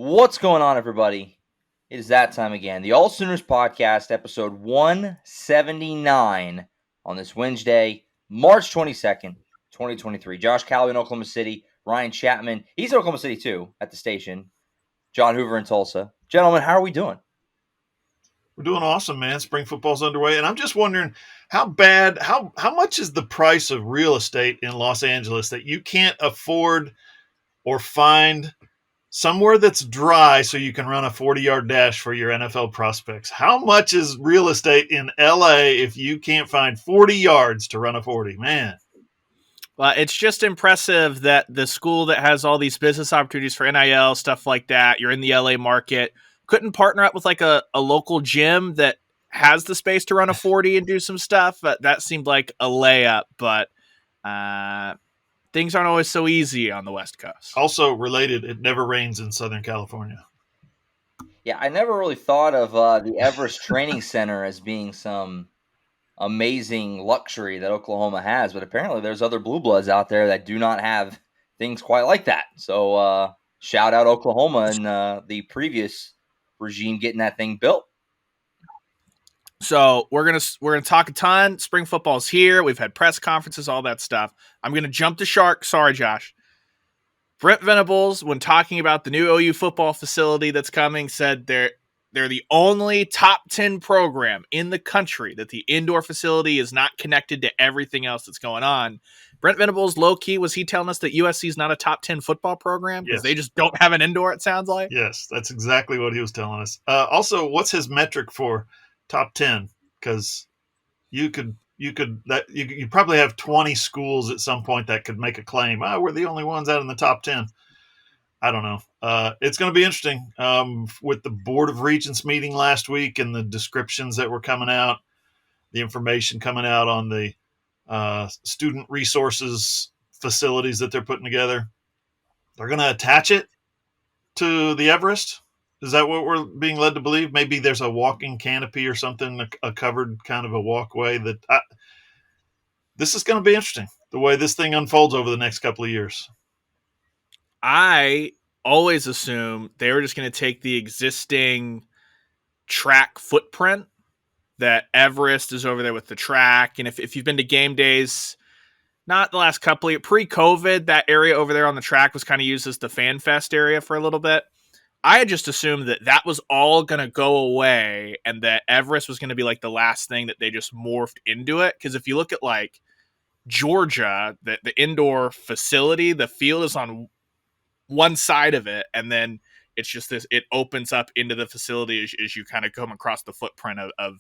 What's going on, everybody? It is that time again. The AllSooners Podcast, episode 179 on this Wednesday, March 22nd, 2023. Josh Callaway in Oklahoma City. Ryan Chapman, he's in Oklahoma City too, at the station. John Hoover in Tulsa. Gentlemen, how are we doing? We're doing awesome, man. Spring football's underway. And I'm just wondering how much is the price of real estate in Los Angeles that you can't afford or find somewhere that's dry so you can run a 40-yard dash for your NFL prospects? How much is real estate in LA if you can't find 40 yards to run a 40? Man. Well, it's just impressive that the school that has all these business opportunities for NIL, stuff like that, you're in the LA market, couldn't partner up with like a local gym that has the space to run a 40 and do some stuff. That seemed like a layup, but things aren't always so easy on the West Coast. Also related, it never rains in Southern California. Yeah, I never really thought of the Everest Training Center as being some amazing luxury that Oklahoma has, but apparently there's other blue bloods out there that do not have things quite like that. So shout out Oklahoma and the previous regime getting that thing built. So we're gonna talk a ton. Spring football's here. We've had press conferences, all that stuff. I'm gonna jump the shark. Sorry, Josh. Brent Venables, when talking about the new OU football facility that's coming, said they're the only top 10 program in the country that the indoor facility is not connected to everything else that's going on. Brent Venables, low key, was he telling us that USC is not a top 10 football program because they just don't have an indoor? It sounds like. Yes, that's exactly what he was telling us. Also, what's his metric for top 10? Because you probably have 20 schools at some point that could make a claim. We're the only ones out in the top 10. I don't know. It's going to be interesting with the Board of Regents meeting last week and the descriptions that were coming out, the information coming out on the student resources facilities that they're putting together. They're going to attach it to the Everest. Is that what we're being led to believe? Maybe there's a walking canopy or something, a covered kind of a walkway. This is going to be interesting, the way this thing unfolds over the next couple of years. I always assume they were just going to take the existing track footprint that Everest is over there with the track. And if you've been to game days, not the last couple of years, pre-COVID, that area over there on the track was kind of used as the fan fest area for a little bit. I had just assumed that was all going to go away and that Everest was going to be like the last thing that they just morphed into it. Because if you look at like Georgia, the indoor facility, the field is on one side of it, and then it's just this, it opens up into the facility as you kind of come across the footprint of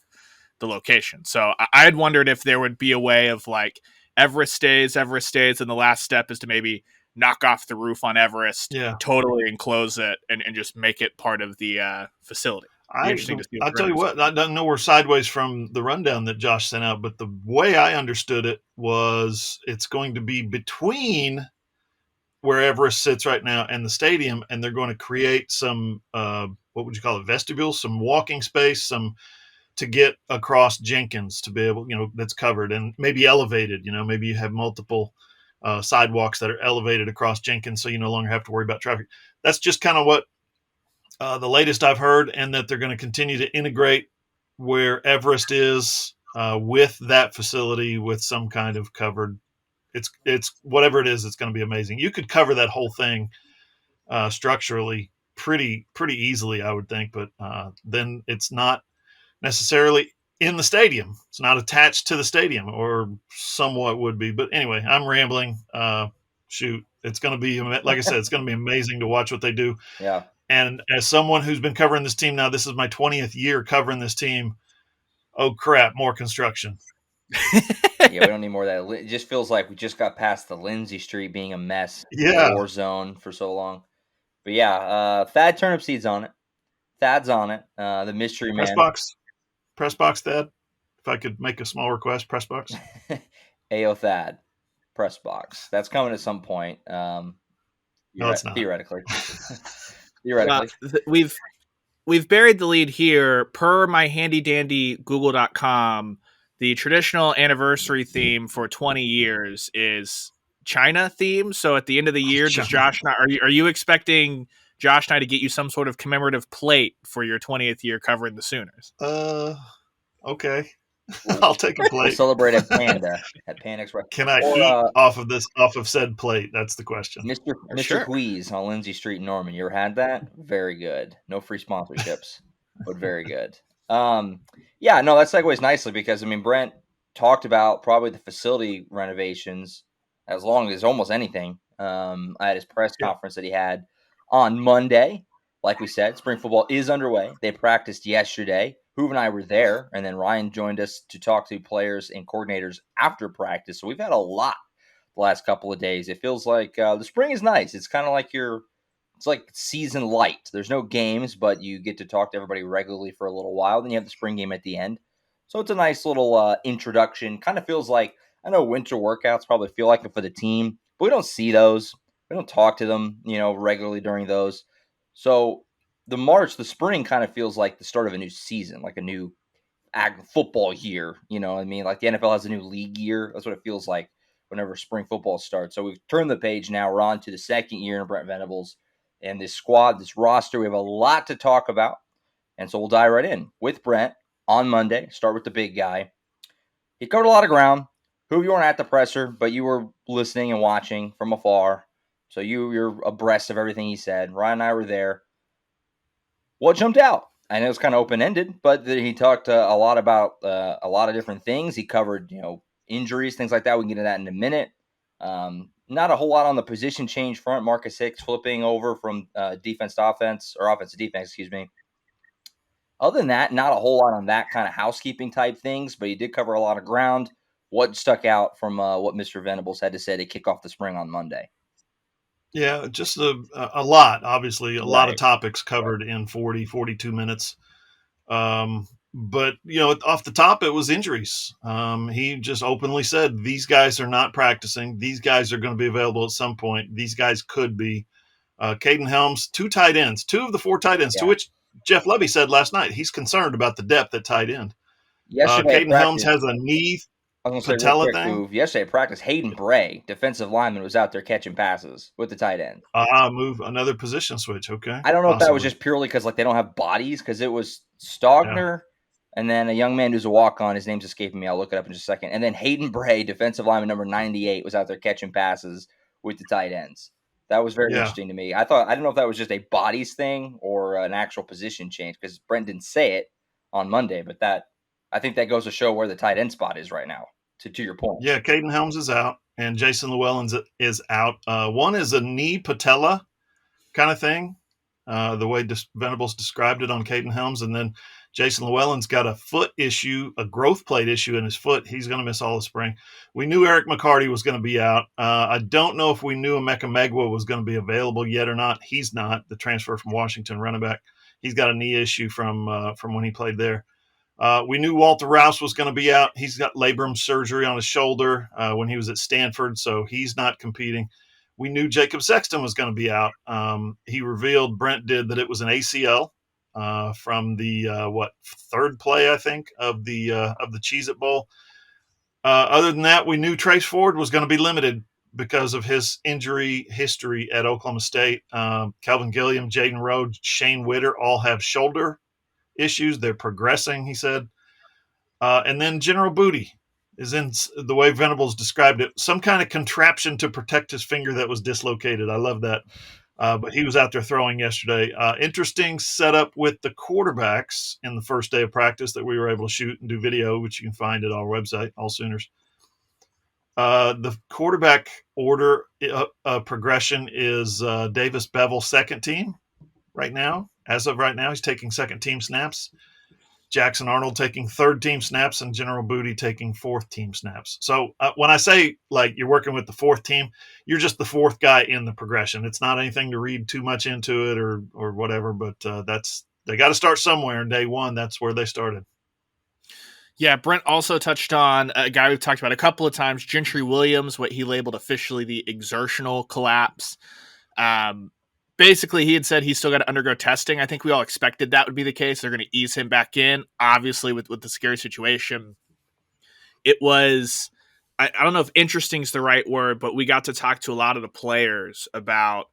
the location. So I had wondered if there would be a way of like Everest stays, and the last step is to maybe knock off the roof on Everest, totally enclose it, and just make it part of the facility. I'll tell you what, I don't know we're sideways from the rundown that Josh sent out, but the way I understood it was it's going to be between where Everest sits right now and the stadium, and they're going to create some, what would you call it, vestibule, some walking space, some to get across Jenkins to be able, that's covered and maybe elevated, maybe you have multiple sidewalks that are elevated across Jenkins so you no longer have to worry about traffic. That's just kind of what the latest I've heard, and that they're going to continue to integrate where Everest is with that facility with some kind of covered. It's whatever it is, it's going to be amazing. You could cover that whole thing structurally pretty easily, I would think, but then it's not necessarily in the stadium. It's not attached to the stadium, or somewhat would be. But anyway, I'm rambling. Shoot, it's going to be, like I said, it's going to be amazing to watch what they do. Yeah. And as someone who's been covering this team now, this is my 20th year covering this team. Oh crap, more construction. Yeah, we don't need more of that. It just feels like we just got past the Lindsay Street being a mess. Yeah. War zone for so long. But yeah, Thad Turnipseed's on it. Thad's on it. The mystery man. Press box, Thad. If I could make a small request, press box. AO Thad. Press box. That's coming at some point. No, it's not. Theoretically. We've buried the lead here. Per my handy dandy Google.com, the traditional anniversary theme for 20 years is China theme. So at the end of the year, does Josh, are you expecting Josh and I to get you some sort of commemorative plate for your 20th year covering the Sooners. Okay. I'll take a We'll plate. celebrate at Panda Express. Can I Or, eat off of said plate? That's the question. Mr. Sure. Wheeze on Lindsay Street in Norman. You ever had that? Very good. No free sponsorships, but very good. Yeah, no, that segues nicely because, I mean, Brent talked about probably the facility renovations as long as almost anything at his press conference that he had on Monday. Like we said, spring football is underway. They practiced yesterday. Hoover and I were there, and then Ryan joined us to talk to players and coordinators after practice. So we've had a lot the last couple of days. It feels like the spring is nice. It's kind of like it's like season light. There's no games, but you get to talk to everybody regularly for a little while. Then you have the spring game at the end. So it's a nice little introduction. Kind of feels like, I know winter workouts probably feel like it for the team, but we don't see those. We don't talk to them, regularly during those. So the spring kind of feels like the start of a new season, like a new football year. You know what I mean? Like the NFL has a new league year. That's what it feels like whenever spring football starts. So we've turned the page now. We're on to the second year in Brent Venables and this squad, this roster. We have a lot to talk about. And so we'll dive right in with Brent on Monday. Start with the big guy. He covered a lot of ground. Who, you weren't at the presser, but you were listening and watching from afar. So you're abreast of everything he said. Ryan and I were there. What jumped out? I know it's kind of open-ended, but he talked a lot about a lot of different things. He covered, injuries, things like that. We can get into that in a minute. Not a whole lot on the position change front. Marcus Hicks flipping over from defense to offense, or offense to defense, excuse me. Other than that, not a whole lot on that kind of housekeeping type things, but he did cover a lot of ground. What stuck out from what Mr. Venables had to say to kick off the spring on Monday? Yeah, just a lot, obviously, a lot of Right. topics covered in 42 minutes. But, off the top, it was injuries. He just openly said, these guys are not practicing. These guys are going to be available at some point. These guys could be. Caden Helms, two tight ends, two of the four tight ends, to which Jeff Lebby said last night he's concerned about the depth at tight end. Yesterday, Caden Helms has a knee patella thing. Yesterday at practice, Hayden Bray, defensive lineman, was out there catching passes with the tight end. Move another position switch. Okay. I don't know if that was just purely because they don't have bodies, because it was Stogner and then a young man who's a walk-on. His name's escaping me. I'll look it up in just a second. And then Hayden Bray, defensive lineman number 98, was out there catching passes with the tight ends. That was very interesting to me. I don't know if that was just a bodies thing or an actual position change, because Brent didn't say it on Monday, but I think that goes to show where the tight end spot is right now, to your point. Yeah, Caden Helms is out, and Jason Llewellyn is out. One is a knee patella kind of thing, the way Venables described it on Caden Helms, and then Jason Llewellyn's got a foot issue, a growth plate issue in his foot. He's going to miss all the spring. We knew Eric McCarty was going to be out. I don't know if we knew Emeka Megwa was going to be available yet or not. He's not. The transfer from Washington running back. He's got a knee issue from when he played there. We knew Walter Rouse was going to be out. He's got labrum surgery on his shoulder when he was at Stanford, so he's not competing. We knew Jacob Sexton was going to be out. He revealed, Brent did, that it was an ACL from the third play, I think, of the Cheez-It Bowl. Other than that, we knew Trace Ford was going to be limited because of his injury history at Oklahoma State. Kelvin Gilliam, Jaden Rhodes, Shane Witter all have shoulder issues. They're progressing, he said. And then General Booty is in, the way Venables described it, some kind of contraption to protect his finger that was dislocated. I love that. But he was out there throwing yesterday. Interesting setup with the quarterbacks in the first day of practice that we were able to shoot and do video, which you can find at our website, AllSooners. The quarterback order progression is Davis Bevel second team right now. As of right now, he's taking second team snaps. Jackson Arnold taking third team snaps, and General Booty taking fourth team snaps. So when I say you're working with the fourth team, you're just the fourth guy in the progression. It's not anything to read too much into it or whatever, but they got to start somewhere. And day one, that's where they started. Yeah, Brent also touched on a guy we've talked about a couple of times, Gentry Williams, what he labeled officially the exertional collapse. Basically, he had said he's still got to undergo testing. I think we all expected that would be the case. They're going to ease him back in. Obviously, with the scary situation, it was, I don't know if interesting is the right word, but we got to talk to a lot of the players about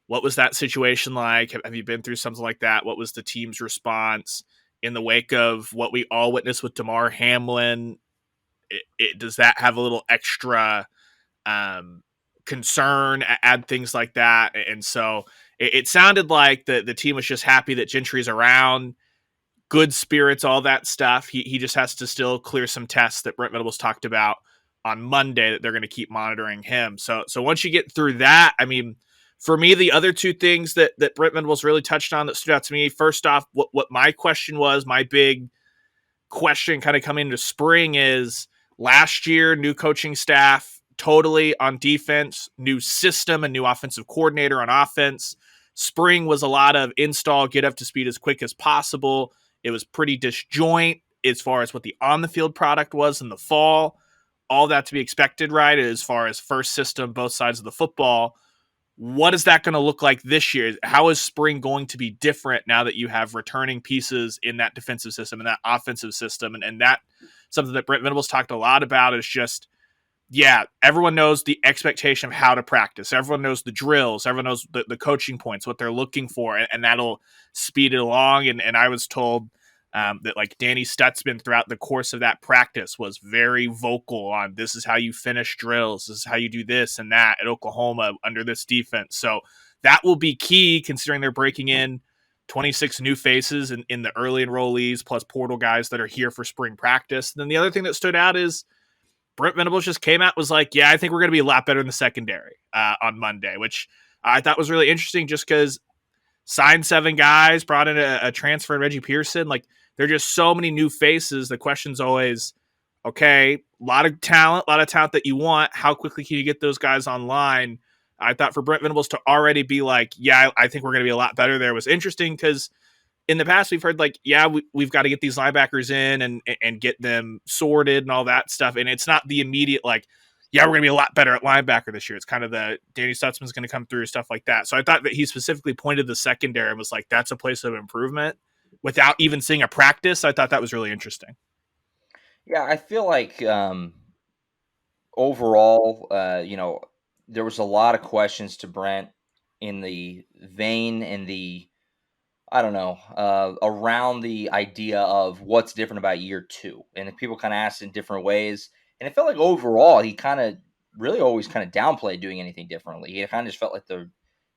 What was that situation like? Have you been through something like that? What was the team's response in the wake of what we all witnessed with Damar Hamlin? Does that have a little extra concern, add things like that? And so it sounded like the team was just happy that Gentry's around, good spirits, all that stuff. He just has to still clear some tests that Brent Venables talked about on Monday that they're going to keep monitoring him. So once you get through that, I mean, for me, the other two things that Brent Venables really touched on that stood out to me, first off, what my question was, my big question kind of coming into spring is last year, new coaching staff, totally on defense, new system, a new offensive coordinator on offense. Spring was a lot of install, get up to speed as quick as possible. It was pretty disjoint as far as what the on-the-field product was in the fall. All that to be expected, right, as far as first system, both sides of the football. What is that going to look like this year? How is spring going to be different now that you have returning pieces in that defensive system and that offensive system? And that something that Brent Venables talked a lot about is just, yeah, everyone knows the expectation of how to practice. Everyone knows the drills. Everyone knows the coaching points, what they're looking for, and that'll speed it along. And I was told that like Danny Stutzman throughout the course of that practice was very vocal on this is how you finish drills. This is how you do this and that at Oklahoma under this defense. So that will be key considering they're breaking in 26 new faces in the early enrollees plus portal guys that are here for spring practice. And then the other thing that stood out is Brent Venables just came out, was like, yeah, I think we're going to be a lot better in the secondary on Monday, which I thought was really interesting just because signed 7 guys, brought in a transfer in Reggie Pearson. Like, there are just so many new faces. The question's always, okay, a lot of talent that you want. How quickly can you get those guys online? I thought for Brent Venables to already be like, yeah, I think we're going to be a lot better there was interesting because in the past we've heard like, yeah, we've got to get these linebackers in and get them sorted and all that stuff. And it's not the immediate like, yeah, we're going to be a lot better at linebacker this year. It's kind of the Danny Stutzman's going to come through, stuff like that. So I thought that he specifically pointed the secondary and was like, that's a place of improvement without even seeing a practice. I thought that was really interesting. Yeah, I feel like overall, there was a lot of questions to Brent in the vein and the, I don't know, around the idea of what's different about year 2. And people kind of asked in different ways. And it felt like overall, he kind of really always kind of downplayed doing anything differently. He kind of just felt like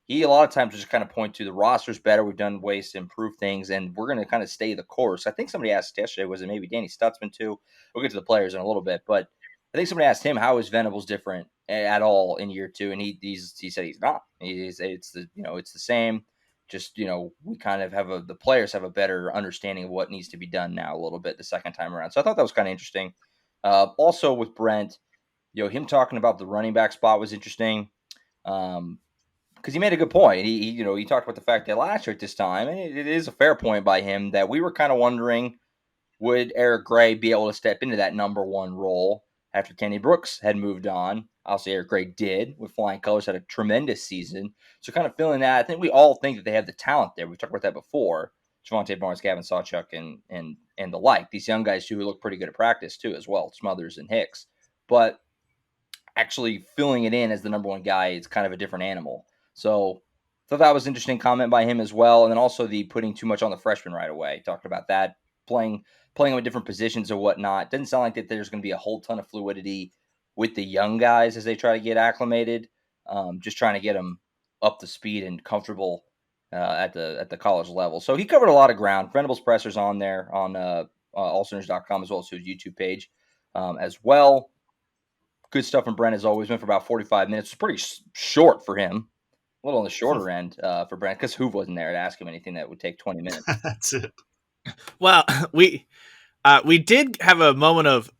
he a lot of times just kind of point to the roster's better. We've done ways to improve things, and we're going to kind of stay the course. I think somebody asked yesterday, was it maybe Danny Stutzman too? We'll get to the players in a little bit, but I think somebody asked him, how is Venables different at all in year 2? And he said he's not. It's the same. Just, we kind of have the players have a better understanding of what needs to be done now a little bit the second time around. So I thought that was kind of interesting. Also with Brent, him talking about the running back spot was interesting. Because he made a good point. He talked about the fact that last year at this time, and it is a fair point by him, that we were kind of wondering, would Eric Gray be able to step into that number 1 role after Kenny Brooks had moved on? Obviously, Eric Gray did with flying colors, had a tremendous season. So kind of feeling that, I think we all think that they have the talent there. We've talked about that before. Javonte Barnes, Gavin Sawchuk, and the like. These young guys, too, who look pretty good at practice, too, as well. Smothers and Hicks. But actually filling it in as the number 1 guy is kind of a different animal. So I thought that was an interesting comment by him as well. And then also the putting too much on the freshman right away. Talked about that, playing them in different positions or whatnot. Doesn't sound like that there's going to be a whole ton of fluidity with the young guys as they try to get acclimated. Just trying to get them up to speed and comfortable at the college level. So he covered a lot of ground. Venables Presser's on there on AllSooners.com as well as his YouTube page as well. Good stuff from Brent as always. Went for about 45 minutes. It's pretty short for him. A little on the shorter end for Brent because Hoover wasn't there to ask him anything that would take 20 minutes. That's it. Well, we did have a moment of,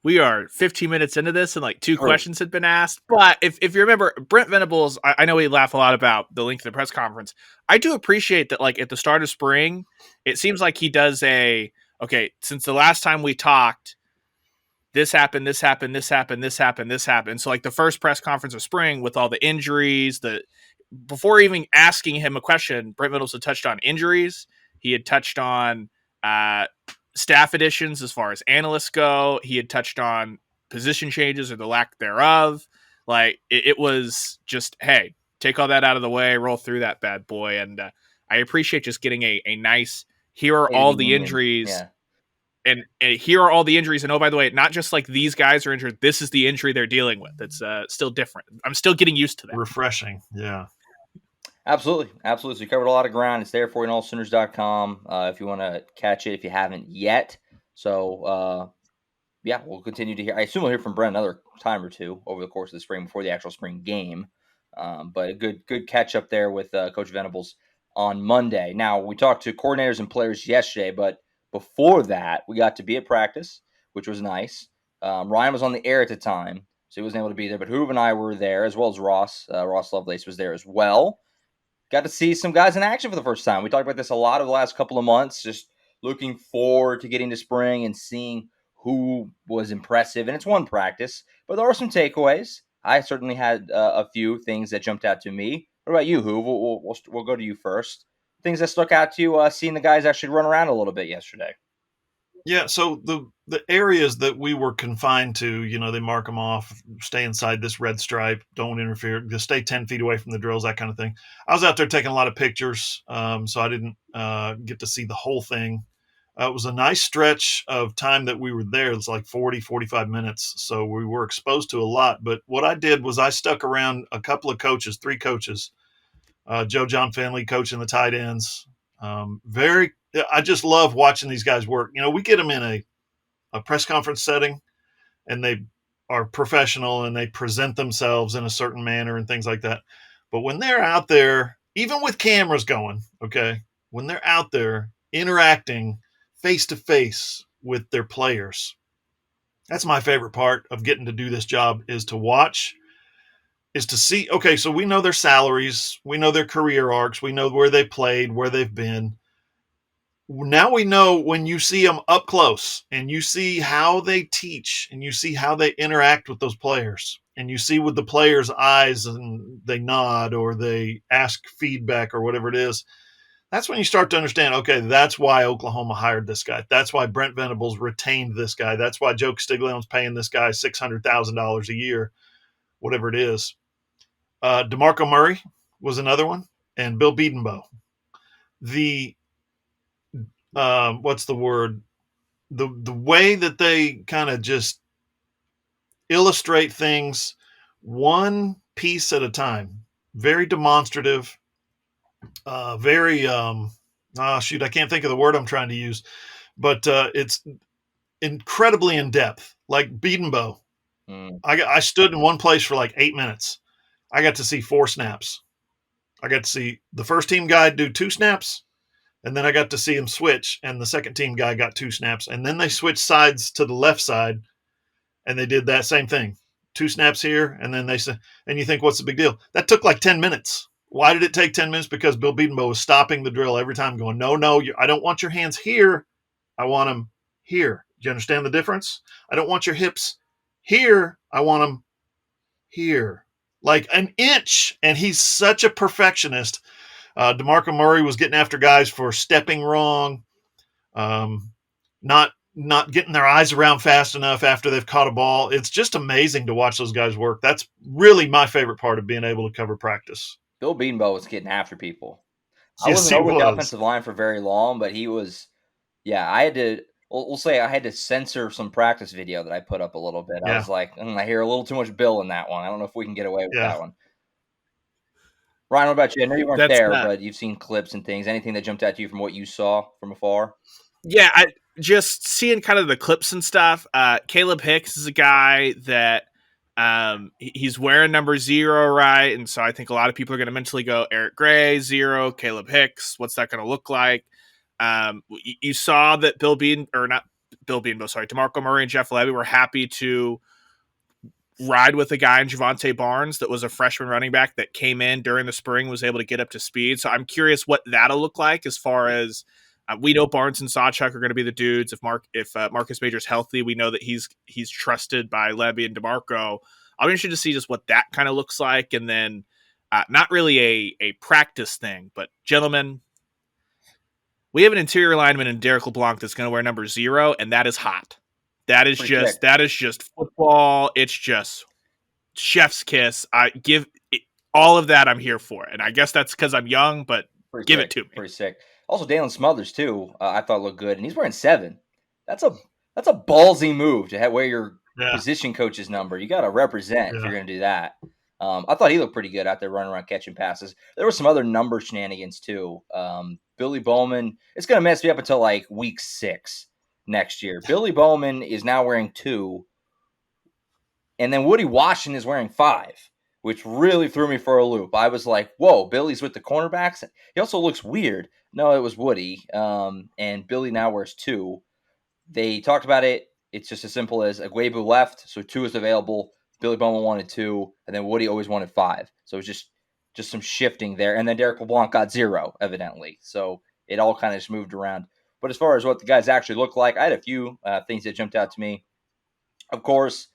we are 15 minutes into this and like 2 questions had been asked. But if you remember, Brent Venables, I know we laugh a lot about the length of the press conference. I do appreciate that, like at the start of spring, it seems like he does since the last time we talked, this happened, this happened, this happened, this happened, this happened. So like the first press conference of spring with all the injuries, before even asking him a question, Brent Venables had touched on injuries. He had touched on staff additions as far as analysts go. He had touched on position changes or the lack thereof. Like it was just, hey, take all that out of the way, roll through that bad boy. And I appreciate just getting a nice, here are all the injuries. Yeah. And here are all the injuries. And oh, by the way, not just like these guys are injured. This is the injury they're dealing with. It's still different. I'm still getting used to that. Refreshing. Yeah. Absolutely. So you covered a lot of ground. It's there for you on AllSooners.com if you want to catch it if you haven't yet. So, yeah, we'll continue to hear. I assume we'll hear from Brent another time or two over the course of the spring before the actual spring game. But a good catch up there with Coach Venables on Monday. Now, we talked to coordinators and players yesterday, but before that, we got to be at practice, which was nice. Ryan was on the air at the time, so he wasn't able to be there. But Hoover and I were there, as well as Ross. Ross Lovelace was there as well. Got to see some guys in action for the first time. We talked about this a lot over the last couple of months, just looking forward to getting to spring and seeing who was impressive. And it's one practice, but there are some takeaways. I certainly had a few things that jumped out to me. What about you, Hoover? We'll go to you first. Things that stuck out to you, seeing the guys actually run around a little bit yesterday. Yeah, so the areas that we were confined to, they mark them off, stay inside this red stripe, don't interfere, just stay 10 feet away from the drills, that kind of thing. I was out there taking a lot of pictures, so I didn't get to see the whole thing. It was a nice stretch of time that we were there. It was like 40, 45 minutes, so we were exposed to a lot. But what I did was I stuck around a couple of coaches, 3 coaches, John Finley coaching the tight ends. I just love watching these guys work. We get them in a press conference setting, and they are professional and they present themselves in a certain manner and things like that. But when they're out there, even with cameras going, okay, when they're out there interacting face to face with their players, that's my favorite part of getting to do this job, is to watch, is to see, okay, so we know their salaries, we know their career arcs, we know where they played, where they've been. Now we know when you see them up close and you see how they teach and you see how they interact with those players and you see with the players' eyes and they nod or they ask feedback or whatever it is, that's when you start to understand, okay, that's why Oklahoma hired this guy. That's why Brent Venables retained this guy. That's why Joe Castiglione's paying this guy $600,000 a year, whatever it is. DeMarco Murray was another one, and Bill Bedenbaugh. What's the word? The way that they kind of just illustrate things one piece at a time. Very demonstrative. I can't think of the word I'm trying to use, but it's incredibly in depth. Like Bedenbaugh. I stood in one place for like 8 minutes. I got to see 4 snaps. I got to see the first team guy do 2 snaps. And then I got to see him switch, and the second team guy got 2 snaps. And then they switched sides to the left side, and they did that same thing. 2 snaps here, and then they said, and you think, what's the big deal? That took like 10 minutes. Why did it take 10 minutes? Because Bill Bedenbaugh was stopping the drill every time going, no, I don't want your hands here. I want them here. Do you understand the difference? I don't want your hips here. I want them here. Like an inch. And he's such a perfectionist. DeMarco Murray was getting after guys for stepping wrong, not getting their eyes around fast enough after they've caught a ball. It's just amazing to watch those guys work. That's really my favorite part of being able to cover practice. Bill Bedenbaugh was getting after people. Yes, I wasn't over the offensive line for very long, but he was. Yeah, I had to. We'll say I had to censor some practice video that I put up a little bit. I was like, I hear a little too much Bill in that one. I don't know if we can get away with that one. Ryan, what about you? I know you weren't there, but you've seen clips and things. Anything that jumped out to you from what you saw from afar? Yeah, I just seeing kind of the clips and stuff. Caleb Hicks is a guy that he's wearing number 0, right? And so I think a lot of people are going to mentally go, Eric Gray, 0, Caleb Hicks. What's that going to look like? You saw that DeMarco Murray and Jeff Lebby were happy to ride with a guy in Javonte Barnes that was a freshman running back that came in during the spring, was able to get up to speed. So I'm curious what that'll look like as far as we know Barnes and Sawchuk are going to be the dudes. If Marcus Major's healthy, we know that he's trusted by Lebby and DeMarco. I'll be interested to see just what that kind of looks like. And then not really a practice thing, but gentlemen, we have an interior lineman in Derek LeBlanc that's going to wear number 0, and that is hot. That is just football. It's just chef's kiss. all of that I'm here for. And I guess that's because I'm young, but give it to me. Pretty sick. Also, Dalen Smothers, too, I thought looked good. And he's wearing 7. That's a ballsy move to wear your position coach's number. You got to represent if you're going to do that. I thought he looked pretty good out there running around catching passes. There were some other number shenanigans, too. Billy Bowman, it's going to mess me up until like week 6 next year. Billy Bowman is now wearing 2. And then Woody Washington is wearing 5. Which really threw me for a loop. I was like, whoa, Billy's with the cornerbacks. He also looks weird. No, it was Woody. And Billy now wears 2. They talked about it. It's just as simple as Agwebu left, so 2 is available. Billy Bowman wanted 2, and then Woody always wanted 5. So it was just some shifting there. And then Derek LeBlanc got 0, evidently. So it all kind of just moved around. But as far as what the guys actually look like, I had a few things that jumped out to me. Of course,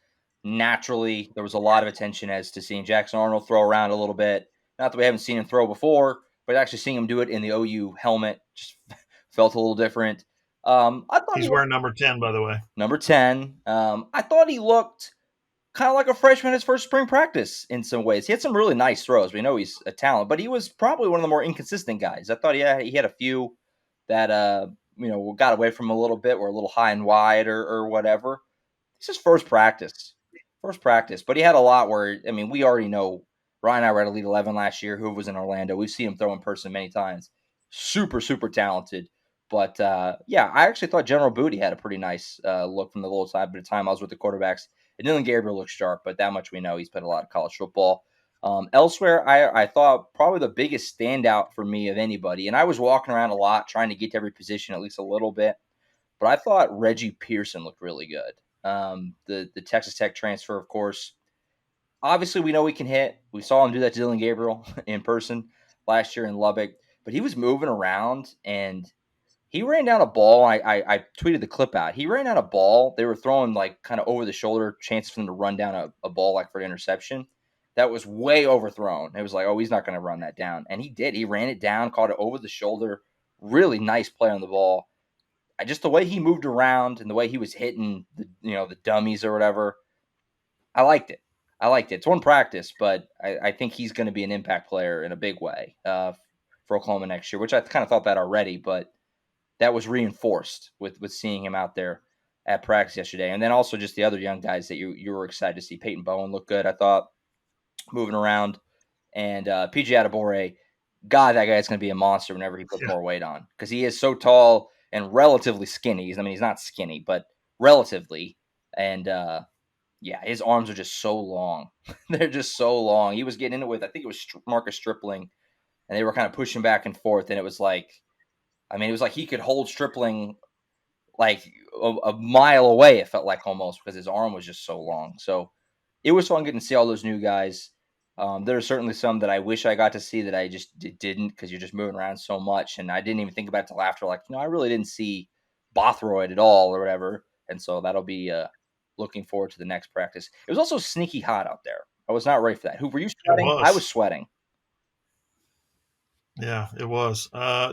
naturally, there was a lot of attention as to seeing Jackson Arnold throw around a little bit. Not that we haven't seen him throw before, but actually seeing him do it in the OU helmet just felt a little different. I thought he's wearing number 10, by the way. Number 10. I thought he looked kind of like a freshman at his first spring practice in some ways. He had some really nice throws. We know he's a talent, but he was probably one of the more inconsistent guys. I thought he had a few that got away from him a little bit, were a little high and wide or whatever. It's his first practice, but he had a lot where, I mean, we already know Ryan and I were at Elite 11 last year. Hoover was in Orlando. We've seen him throw in person many times. Super, super talented. But, I actually thought General Booty had a pretty nice look from the little side. By the time I was with the quarterbacks, and Dylan Gabriel looked sharp, but that much we know. He's played a lot of college football. Elsewhere, I thought probably the biggest standout for me of anybody, and I was walking around a lot trying to get to every position at least a little bit, but I thought Reggie Pearson looked really good. The Texas Tech transfer, of course. Obviously, we know he can hit. We saw him do that to Dylan Gabriel in person last year in Lubbock, but he was moving around and he ran down a ball. I tweeted the clip out. He ran down a ball. They were throwing like kind of over the shoulder chances for him to run down a ball like for an interception. That was way overthrown. It was like, oh, he's not going to run that down. And he did. He ran it down, caught it over the shoulder. Really nice play on the ball. Just the way he moved around and the way he was hitting the dummies or whatever, I liked it. It's one practice, but I think he's going to be an impact player in a big way for Oklahoma next year, which I kind of thought that already, but that was reinforced with seeing him out there at practice yesterday. And then also just the other young guys that you were excited to see. Peyton Bowen looked good, I thought, moving around. And PJ Adebawore, God, that guy's going to be a monster whenever he puts more weight on because he is so tall and relatively skinny. I mean, he's not skinny, but relatively. And, his arms are just so long. They're just so long. He was getting into it with, I think it was Marcus Stripling, and they were kind of pushing back and forth. And it was like he could hold Stripling like a mile away, it felt like almost, because his arm was just so long. So it was fun getting to see all those new guys. There are certainly some that I wish I got to see that I just didn't because you're just moving around so much. And I didn't even think about it till after, like, I really didn't see Bothroyd at all or whatever. And so that'll be looking forward to the next practice. It was also sneaky hot out there. I was not ready for that. Hoover, were you sweating? I was sweating. Yeah, it was.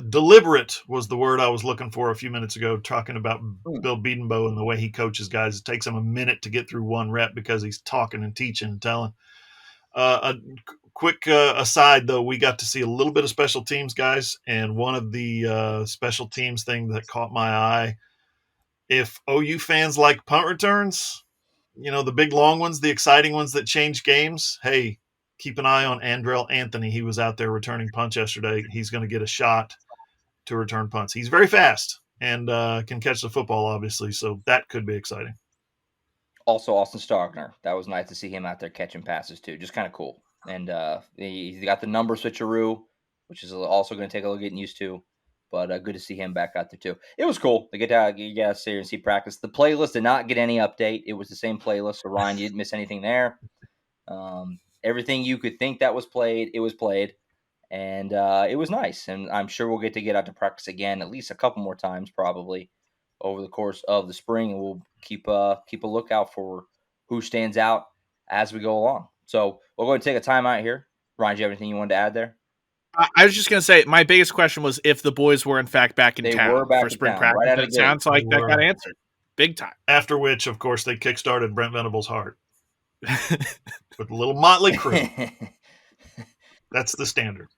Deliberate was the word I was looking for a few minutes ago, talking about Bill Bedenbaugh and the way he coaches guys. It takes him a minute to get through one rep because he's talking and teaching and telling. A quick aside, though, we got to see a little bit of special teams, guys, and one of the special teams thing that caught my eye, if OU fans like punt returns, the big long ones, the exciting ones that change games, hey, keep an eye on Andrell Anthony. He was out there returning punts yesterday. He's going to get a shot to return punts. He's very fast and can catch the football, obviously, so that could be exciting. Also, Austin Stogner. That was nice to see him out there catching passes, too. Just kind of cool. And he got the number switcheroo, which is also going to take a little getting used to. But good to see him back out there, too. It was cool to get to sit here and see practice. The playlist did not get any update. It was the same playlist. So, Ryan, you didn't miss anything there. Everything you could think that was played, it was played. And it was nice. And I'm sure we'll get out to practice again at least a couple more times probably over the course of the spring. And we'll keep a lookout for who stands out as we go along. So we'll go ahead and take a timeout here. Ryan, do you have anything you wanted to add there? I was just going to say, my biggest question was if the boys were in fact back in town for spring practice. Right, it sounds like that got answered big time. After which, of course, they kickstarted Brent Venables' heart with a little motley crew. That's the standard.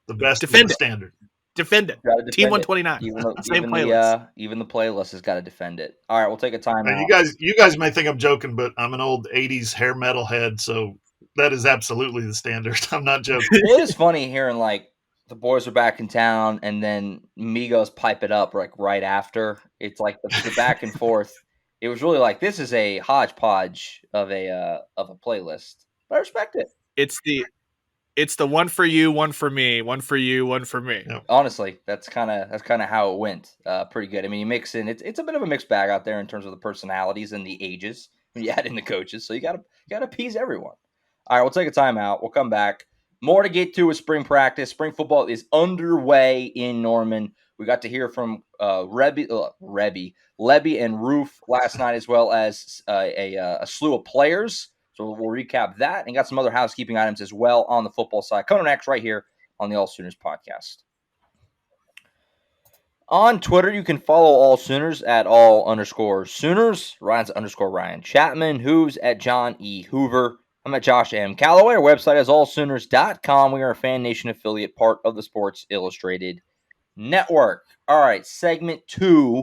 The best Defend is the it. standard. Defend it. Team 129. Same playlist. Even the playlist has got to defend it. All right, we'll take a time Now, out. you guys may think I'm joking, but I'm an old 80s hair metal head, so that is absolutely the standard. I'm not joking. Well, it is funny hearing like the boys are back in town and then Migos pipe it up like right after. It's like the back and forth. It was really like this is a hodgepodge of a playlist. But I respect it. It's the one for you, one for me, one for you, one for me. Yep. Honestly, that's kind of how it went. Pretty good. I mean, you mix in it's a bit of a mixed bag out there in terms of the personalities and the ages when you add in the coaches. So you gotta appease everyone. All right, we'll take a timeout. We'll come back. More to get to with spring practice. Spring football is underway in Norman. We got to hear from Lebby and Roof last night, as well as a slew of players. So we'll recap that and got some other housekeeping items as well on the football side. Coming next right here on the AllSooners Podcast. On Twitter, you can follow All Sooners at all_Sooners. Ryan's _Ryan Chapman. Who's at John E. Hoover. I'm at Josh M. Callaway. Our website is allsooners.com. We are a Fan Nation affiliate, part of the Sports Illustrated Network. All right, segment 2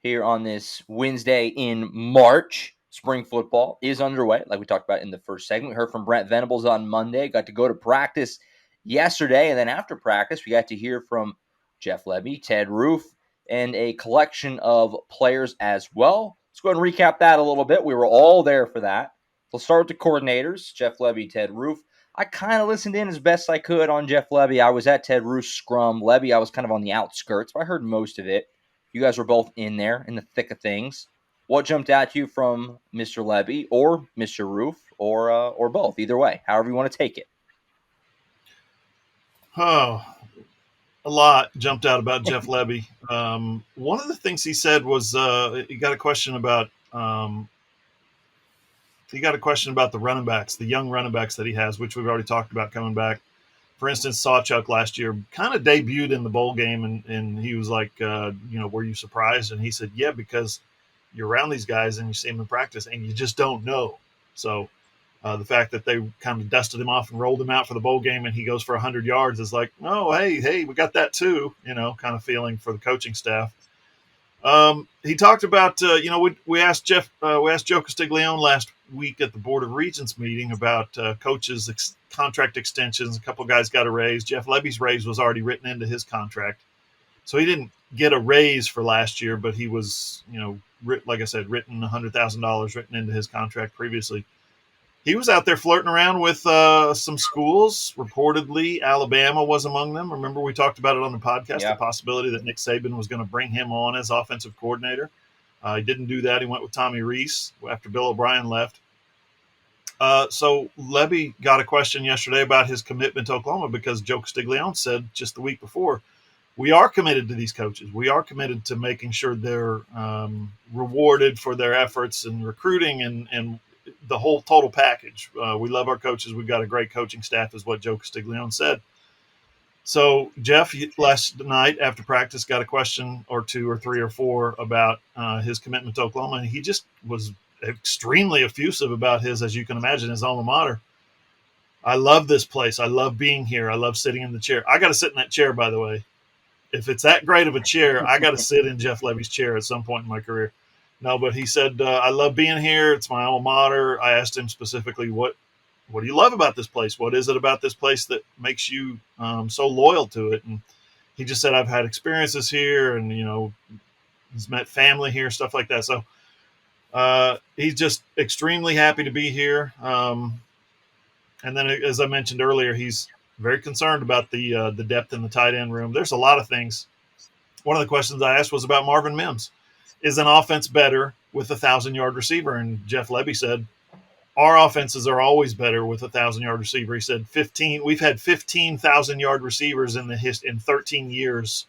here on this Wednesday in March. Spring football is underway, like we talked about in the first segment. We heard from Brent Venables on Monday. Got to go to practice yesterday, and then after practice, we got to hear from Jeff Lebby, Ted Roof, and a collection of players as well. Let's go ahead and recap that a little bit. We were all there for that. We'll start with the coordinators, Jeff Lebby, Ted Roof. I kind of listened in as best I could on Jeff Lebby. I was at Ted Roof's scrum. Lebby, I was kind of on the outskirts, but I heard most of it. You guys were both in there in the thick of things. What jumped at you from Mr. Lebby or Mr. Roof or both? Either way, however you want to take it. Oh, a lot jumped out about Jeff Lebby. One of the things he said was he got a question about the running backs, the young running backs that he has, which we've already talked about coming back. For instance, Sawchuk last year kind of debuted in the bowl game, and he was like, were you surprised? And he said, yeah, because you're around these guys and you see them in practice and you just don't know. So the fact that they kind of dusted him off and rolled him out for the bowl game and he goes for 100 yards is like, oh, hey, we got that too, kind of feeling for the coaching staff. He talked about, we asked Joe Castiglione last week at the Board of Regents meeting about coaches' contract extensions. A couple of guys got a raise. Jeff Lebby's raise was already written into his contract. So he didn't get a raise for last year, but he was, like I said, written $100,000 written into his contract previously. He was out there flirting around with some schools. Reportedly, Alabama was among them. Remember, we talked about it on the podcast, The possibility that Nick Saban was going to bring him on as offensive coordinator. He didn't do that. He went with Tommy Rees after Bill O'Brien left. So Lebby got a question yesterday about his commitment to Oklahoma because Joe Castiglione said just the week before, we are committed to these coaches. We are committed to making sure they're rewarded for their efforts in recruiting and the whole total package. We love our coaches. We've got a great coaching staff, is what Joe Castiglione said. So Jeff last night after practice got a question or two or three or four about his commitment to Oklahoma, and he just was extremely effusive about as you can imagine, his alma mater. I love this place. I love being here. I love sitting in the chair. I got to sit in that chair, by the way. If it's that great of a chair, I got to sit in Jeff Lebby's chair at some point in my career. No, but he said, I love being here. It's my alma mater. I asked him specifically, what do you love about this place? What is it about this place that makes you so loyal to it? And he just said, I've had experiences here and, he's met family here, stuff like that. So he's just extremely happy to be here. And then, as I mentioned earlier, he's very concerned about the depth in the tight end room. There's a lot of things. One of the questions I asked was about Marvin Mims. Is an offense better with a 1,000-yard receiver? And Jeff Lebby said, our offenses are always better with a 1,000-yard receiver. He said 15. We've had 15,000-yard receivers in 13 years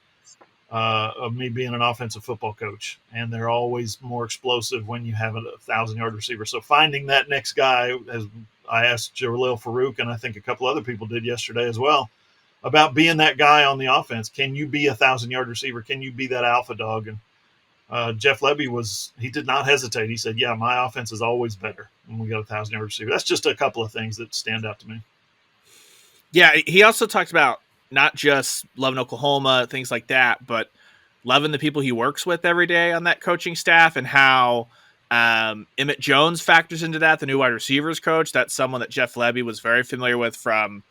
of me being an offensive football coach, and they're always more explosive when you have a 1,000-yard receiver. So finding that next guy, as I asked Jalil Farouk, and I think a couple other people did yesterday as well, about being that guy on the offense. Can you be a 1,000-yard receiver? Can you be that alpha dog? And Jeff Lebby he did not hesitate. He said, yeah, my offense is always better when we got a 1,000-yard receiver. That's just a couple of things that stand out to me. Yeah, he also talked about not just loving Oklahoma, things like that, but loving the people he works with every day on that coaching staff, and how Emmett Jones factors into that, the new wide receivers coach. That's someone that Jeff Lebby was very familiar with from,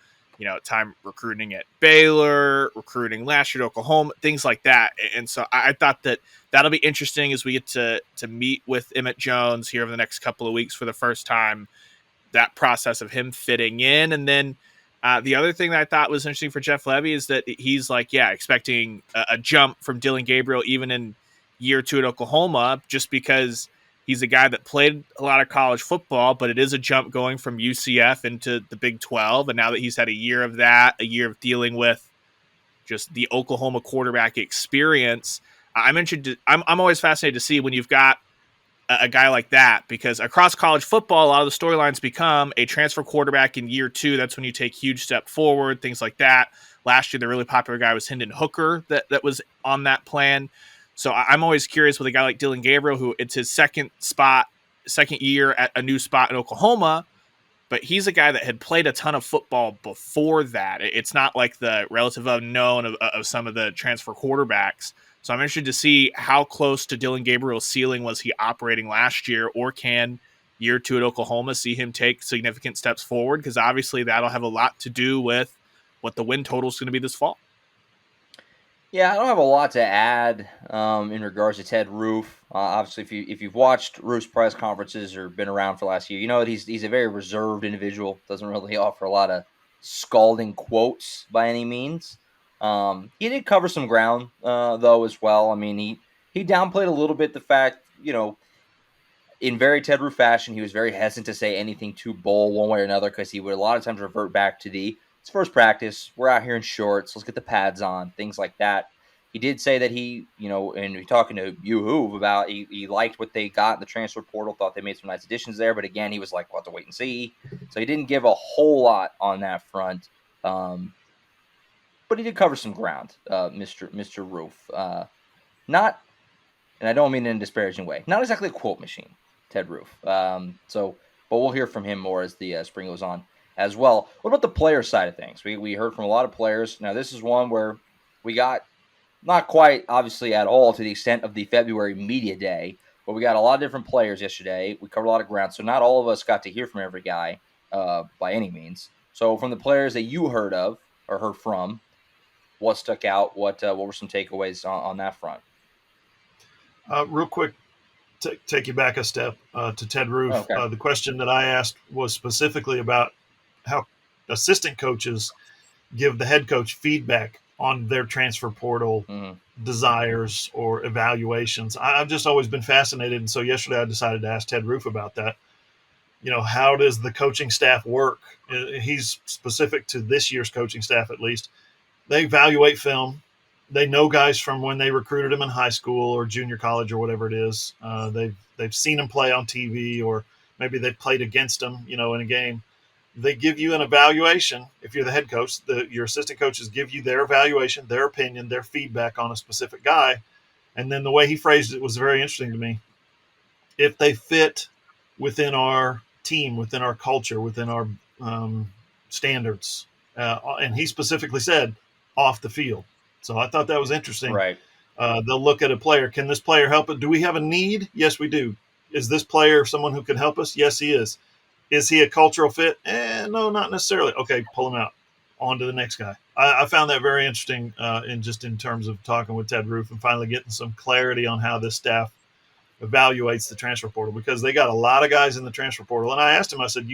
time recruiting at Baylor, recruiting last year at Oklahoma, things like that. And so I thought that that'll be interesting as we get to meet with Emmett Jones here over the next couple of weeks for the first time, that process of him fitting in. And then the other thing that I thought was interesting for Jeff Lebby is that he's like, expecting a jump from Dylan Gabriel even in year 2 at Oklahoma, just because he's a guy that played a lot of college football, but it is a jump going from UCF into the Big 12. And now that he's had a year of that, a year of dealing with just the Oklahoma quarterback experience, I'm always fascinated to see when you've got a guy like that, because across college football, a lot of the storylines become a transfer quarterback in year 2. That's when you take huge step forward, things like that. Last year, the really popular guy was Hendon Hooker that was on that plan. So I'm always curious with a guy like Dylan Gabriel, who it's his second year at a new spot in Oklahoma, but he's a guy that had played a ton of football before that. It's not like the relative unknown of some of the transfer quarterbacks. So I'm interested to see how close to Dylan Gabriel's ceiling was he operating last year, or can year 2 at Oklahoma see him take significant steps forward? Because obviously that'll have a lot to do with what the win total is going to be this fall. Yeah, I don't have a lot to add in regards to Ted Roof. Obviously, if you've watched Roof's press conferences or been around for last year, you know that he's a very reserved individual. Doesn't really offer a lot of scalding quotes by any means. He did cover some ground though as well. I mean, he downplayed a little bit the fact, in very Ted Roof fashion, he was very hesitant to say anything too bold one way or another, because he would a lot of times revert back to it's first practice. We're out here in shorts. Let's get the pads on, things like that. He did say that he, and talking to you, Hoove, about he liked what they got in the transfer portal, thought they made some nice additions there. But again, he was like, we'll have to wait and see. So he didn't give a whole lot on that front. But he did cover some ground, Mr. Roof. Not, and I don't mean in a disparaging way, not exactly a quote machine, Ted Roof. But we'll hear from him more as the spring goes on as well. What about the player side of things? We heard from a lot of players. Now, this is one where we got not quite, obviously, at all to the extent of the February media day, but we got a lot of different players yesterday. We covered a lot of ground, so not all of us got to hear from every guy by any means. So from the players that you heard of or heard from, what stuck out? What were some takeaways on that front? Real quick, take you back a step to Ted Roof. Okay. The question that I asked was specifically about how assistant coaches give the head coach feedback on their transfer portal desires or evaluations. I've just always been fascinated. And so yesterday I decided to ask Ted Roof about that. How does the coaching staff work? He's specific to this year's coaching staff, at least. They evaluate film. They know guys from when they recruited them in high school or junior college or whatever it is. They've seen them play on TV, or maybe they've played against them, in a game. They give you an evaluation. If you're the head coach, your assistant coaches give you their evaluation, their opinion, their feedback on a specific guy. And then the way he phrased it was very interesting to me. If they fit within our team, within our culture, within our standards, and he specifically said off the field. So I thought that was interesting. Right. They'll look at a player. Can this player help it? Do we have a need? Yes, we do. Is this player someone who can help us? Yes, he is. Is he a cultural fit? No, not necessarily. Okay, pull him out. On to the next guy. I found that very interesting in terms of talking with Ted Roof and finally getting some clarity on how this staff evaluates the transfer portal, because they got a lot of guys in the transfer portal. And I asked him, I said,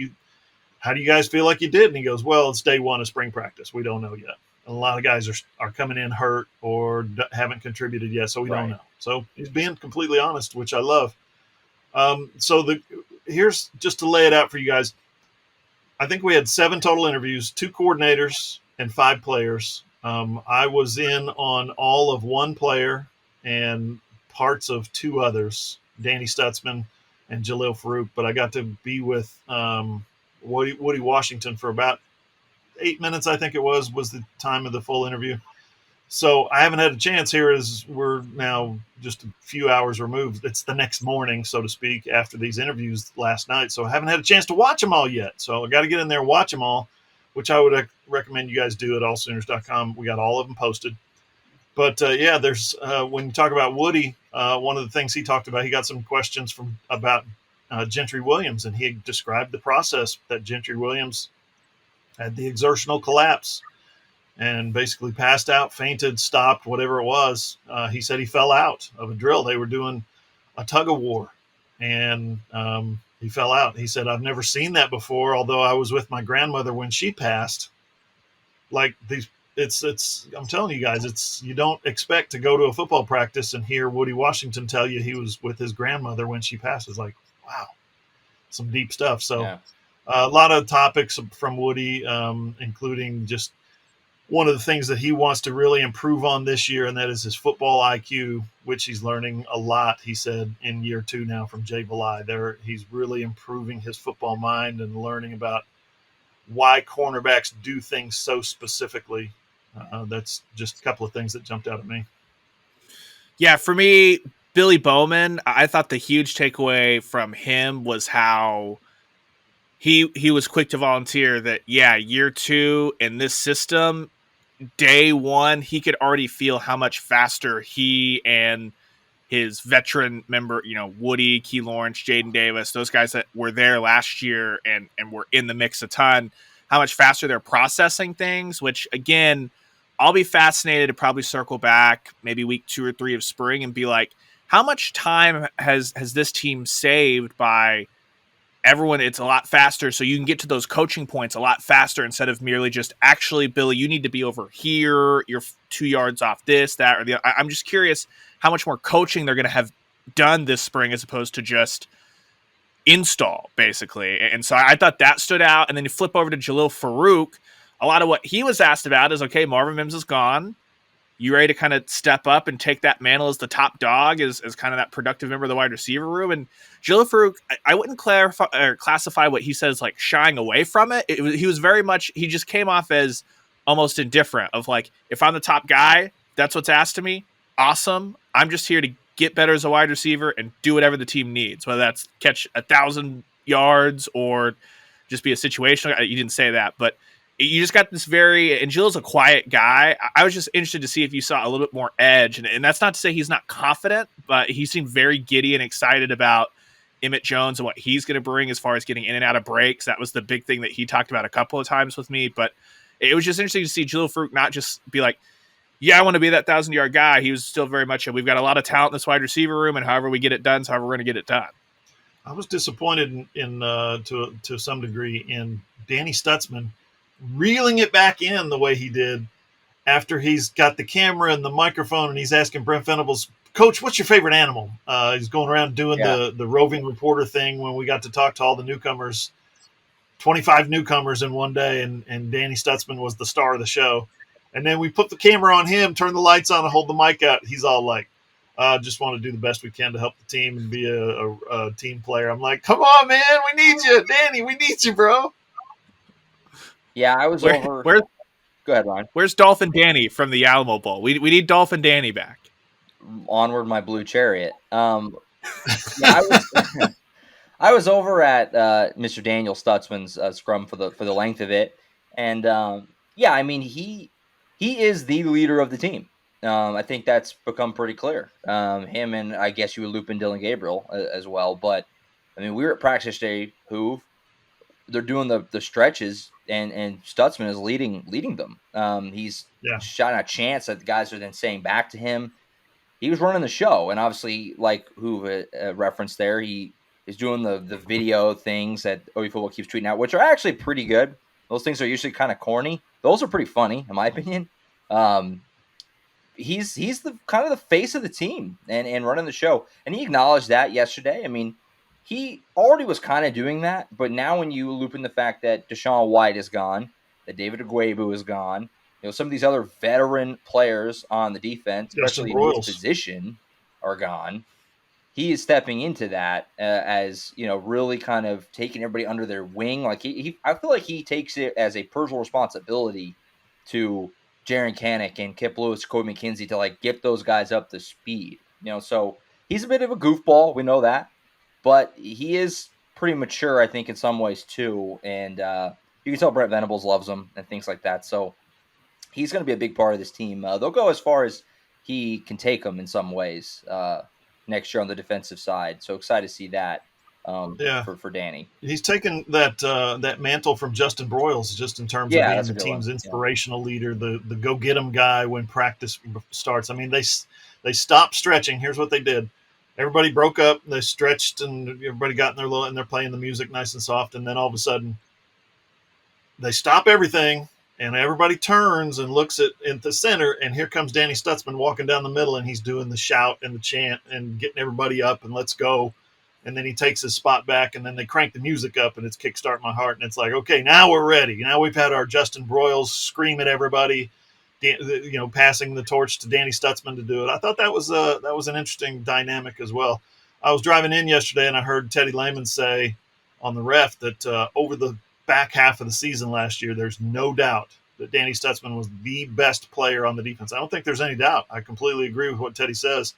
how do you guys feel like you did? And he goes, well, it's day 1 of spring practice. We don't know yet. And a lot of guys are coming in hurt or haven't contributed yet, so we don't know. So he's being completely honest, which I love. Here's just to lay it out for you guys. I think we had 7 total interviews, 2 coordinators and 5 players. I was in on all of 1 player and parts of 2 others, Danny Stutzman and Jalil Farouk, but I got to be with Woody Washington for about 8 minutes, I think it was the time of the full interview. So I haven't had a chance here, as we're now just a few hours removed. It's the next morning, so to speak, after these interviews last night. So I haven't had a chance to watch them all yet. So I got to get in there and watch them all. which I would recommend you guys do at allsooners.com. We got all of them posted. But there's when you talk about Woody, one of the things he talked about, he got some questions about Gentry Williams, and he described the process that Gentry Williams had the exertional collapse and basically passed out, fainted, stopped, whatever it was. He said he fell out of a drill. They were doing a tug of war, and he fell out. He said, I've never seen that before, although I was with my grandmother when she passed. Like these, it's. I'm telling you guys, you don't expect to go to a football practice and hear Woody Washington tell you he was with his grandmother when she passed. It's like, wow, some deep stuff. So Yeah. a lot of topics from Woody, including just one of the things that he wants to really improve on this year, and that is his football IQ, which he's learning a lot, he said, in year 2 now from Jay Valai. He's really improving his football mind and learning about why cornerbacks do things so specifically. That's just a couple of things that jumped out at me. Yeah, for me, Billy Bowman, I thought the huge takeaway from him was how he was quick to volunteer that, year 2 in this system, day 1, he could already feel how much faster he and his veteran member, Woody, Key Lawrence, Jaden Davis, those guys that were there last year and were in the mix a ton, how much faster they're processing things, which, again, I'll be fascinated to probably circle back maybe week 2 or 3 of spring and be like, how much time has this team saved by everyone? It's a lot faster, so you can get to those coaching points a lot faster instead of merely just, actually, Billy, you need to be over here, you're 2 yards off this, that, or the other. I'm just curious how much more coaching they're going to have done this spring as opposed to just install, basically. And so I thought that stood out. And then you flip over to Jalil Farouk. A lot of what he was asked about is, okay, Marvin Mims is gone. You ready to kind of step up and take that mantle as the top dog, as kind of that productive member of the wide receiver room? And Jalil Farouk, I wouldn't clarify or classify what he says like shying away from it. He was very much, he just came off as almost indifferent of like, if I'm the top guy, that's what's asked of me. Awesome. I'm just here to get better as a wide receiver and do whatever the team needs, whether that's catch 1,000 yards or just be a situational. You didn't say that, but you just got this and Jill's a quiet guy. I was just interested to see if you saw a little bit more edge, and that's not to say he's not confident, but he seemed very giddy and excited about Emmett Jones and what he's going to bring as far as getting in and out of breaks. That was the big thing that he talked about a couple of times with me, but it was just interesting to see Jalil Farouk not just be like, I want to be that 1,000-yard guy. He was still very much we've got a lot of talent in this wide receiver room, and however we get it done, however we're going to get it done. I was disappointed in to some degree in Danny Stutzman reeling it back in the way he did after he's got the camera and the microphone and he's asking Brent Venables, Coach, what's your favorite animal? He's going around doing the roving reporter thing when we got to talk to all the newcomers, 25 newcomers in one day, and Danny Stutzman was the star of the show. And then we put the camera on him, turn the lights on, and hold the mic out. He's all like, just want to do the best we can to help the team and be a team player. I'm like, come on, man. We need you. Danny, we need you, bro. Yeah, I was over. Go ahead, Ryan. Where's Dolphin Danny from the Alamo Bowl? We need Dolphin Danny back. Onward, my blue chariot. I was over at Mr. Daniel Stutzman's scrum for the length of it, and I mean he is the leader of the team. I think that's become pretty clear. Him and I guess you would loop in Dylan Gabriel as well. But I mean, we were at practice day. They're doing the stretches, and Stutzman is leading them. He's shot a chance that the guys are then saying back to him. He was running the show, and obviously, like Hoover referenced there, he is doing the video things that OU Football keeps tweeting out, which are actually pretty good. Those things are usually kind of corny. Those are pretty funny, in my opinion. He's the kind of the face of the team and running the show, and he acknowledged that yesterday. I mean, he already was kind of doing that, but now when you loop in the fact that Deshaun White is gone, that David Agwebu is gone, some of these other veteran players on the defense, especially in his position, are gone. He is stepping into that as really kind of taking everybody under their wing. Like I feel like he takes it as a personal responsibility to Jaren Kanak and Kip Lewis, Cody McKenzie to like get those guys up to speed. So he's a bit of a goofball. We know that, but he is pretty mature, I think, in some ways too. And you can tell Brent Venables loves him and things like that. So he's going to be a big part of this team. They'll go as far as he can take them in some ways next year on the defensive side. So excited to see that for Danny. He's taken that mantle from Justin Broyles just in terms of being the team's inspirational leader, the go get 'em guy when practice starts. I mean, they stopped stretching. Here's what they did. Everybody broke up, they stretched, and everybody got in their little, and they're playing the music nice and soft. And then all of a sudden, they stop everything, and everybody turns and looks at the center, and here comes Danny Stutzman walking down the middle, and he's doing the shout and the chant and getting everybody up and let's go. And then he takes his spot back, and then they crank the music up, and it's Kickstart My Heart, and it's like, okay, now we're ready. Now we've had our Justin Broyles scream at everybody, passing the torch to Danny Stutzman to do it. I thought that was an interesting dynamic as well. I was driving in yesterday, and I heard Teddy Lehman say on the ref that over the back half of the season last year, there's no doubt that Danny Stutzman was the best player on the defense. I don't think there's any doubt. I completely agree with what Teddy says.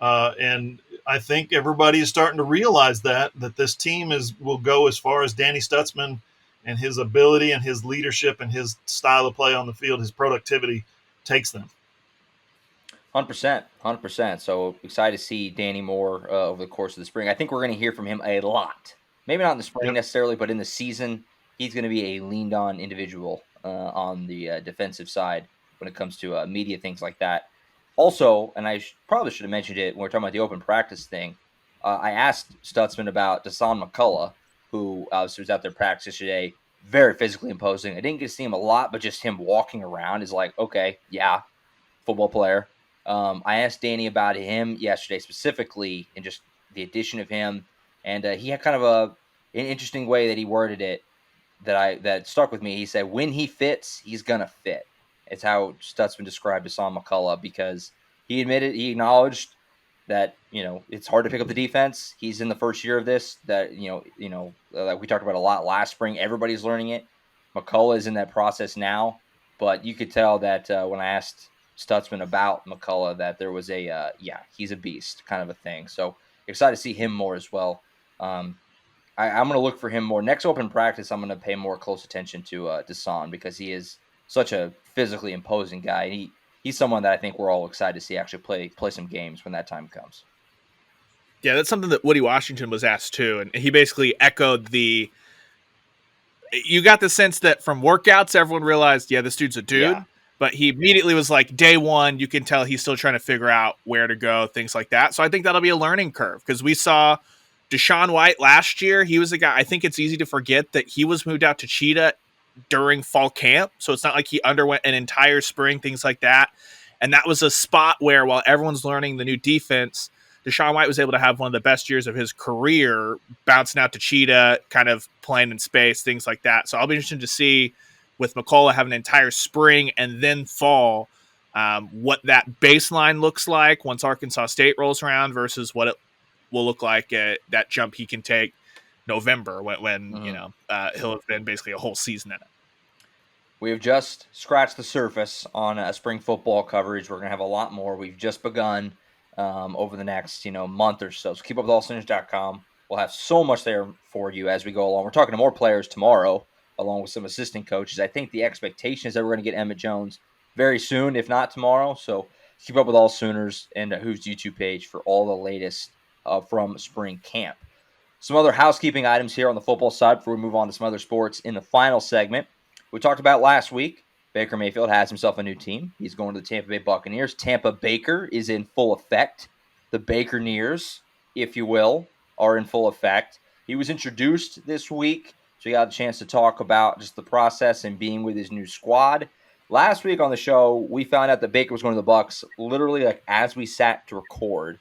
And I think everybody is starting to realize that this team will go as far as Danny Stutzman and his ability and his leadership and his style of play on the field, his productivity takes them. 100%. So excited to see Danny more over the course of the spring. I think we're going to hear from him a lot. Maybe not in the spring necessarily, but in the season, he's going to be a leaned-on individual on the defensive side when it comes to media, things like that. Also, and I probably should have mentioned it when we were talking about the open practice thing, I asked Stutzman about Dasan McCullough, who was out there practice yesterday, very physically imposing. I didn't get to see him a lot, but just him walking around is like, okay, yeah, football player. I asked Danny about him yesterday specifically and just the addition of him. And he had kind of an interesting way that he worded it that stuck with me. He said, when he fits, he's going to fit. It's how Stutzman described Dasan McCullough, because he acknowledged that, it's hard to pick up the defense. He's in the first year of this that, like we talked about a lot last spring. Everybody's learning it. McCullough is in that process now, but you could tell that when I asked Stutzman about McCullough that there was he's a beast kind of a thing. So excited to see him more as well. I'm going to look for him more. Next open practice, I'm going to pay more close attention to Dasan, because he is such a physically imposing guy. And he's someone that I think we're all excited to see actually play some games when that time comes. Yeah, that's something that Woody Washington was asked too. And he basically echoed you got the sense that from workouts, everyone realized, this dude's a dude. Yeah. But he immediately was like, day one, you can tell he's still trying to figure out where to go, things like that. So I think that'll be a learning curve, because we saw Deshaun White last year. He was a guy, I think it's easy to forget that he was moved out to Cheetah during fall camp. So it's not like he underwent an entire spring, things like that. And that was a spot where, while everyone's learning the new defense, Deshaun White was able to have one of the best years of his career, bouncing out to Cheetah, kind of playing in space, things like that. So I'll be interested to see, with McCullough having an entire spring and then fall, what that baseline looks like once Arkansas State rolls around versus what it will look like that jump he can take November when he'll have been basically a whole season in it. We have just scratched the surface on spring football coverage. We're going to have a lot more. We've just begun over the next month or so. So keep up with AllSooners.com. We'll have so much there for you as we go along. We're talking to more players tomorrow, along with some assistant coaches. I think the expectation is that we're going to get Emmett Jones very soon, if not tomorrow. So keep up with AllSooners and Who's YouTube page for all the latest from spring camp. Some other housekeeping items here on the football side before we move on to some other sports in the final segment. We talked about last week, Baker Mayfield has himself a new team. He's going to the Tampa Bay Buccaneers. Tampa Baker is in full effect. The Bakerneers, if you will, are in full effect. He was introduced this week, so you got a chance to talk about just the process and being with his new squad. Last week on the show, we found out that Baker was going to the Bucs literally like as we sat to record.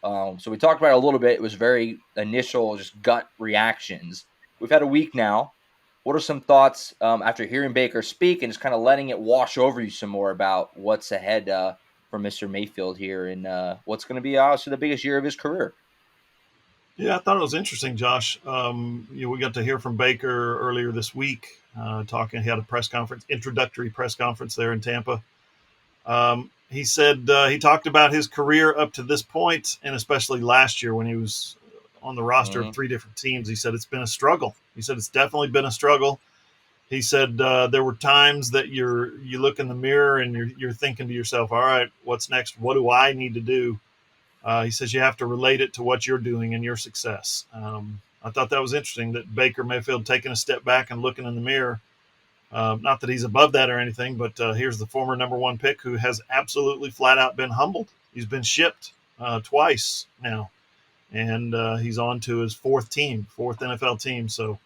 So we talked about it a little bit. It was very initial, just gut reactions. We've had a week now. What are some thoughts after hearing Baker speak and just kind of letting it wash over you some more about what's ahead for Mr. Mayfield here and what's going to be obviously the biggest year of his career? Yeah, I thought it was interesting, Josh. We got to hear from Baker earlier this week talking. He had a introductory press conference there in Tampa. He said he talked about his career up to this point, and especially last year when he was on the roster of 3 different teams. He said it's been a struggle. He said it's definitely been a struggle. He said there were times that you look in the mirror and you're thinking to yourself, all right, what's next? What do I need to do? He says you have to relate it to what you're doing and your success. I thought that was interesting that Baker Mayfield taking a step back and looking in the mirror. Not that he's above that or anything, but here's the former number one pick who has absolutely flat out been humbled. He's been shipped twice now, and he's on to his fourth NFL team. So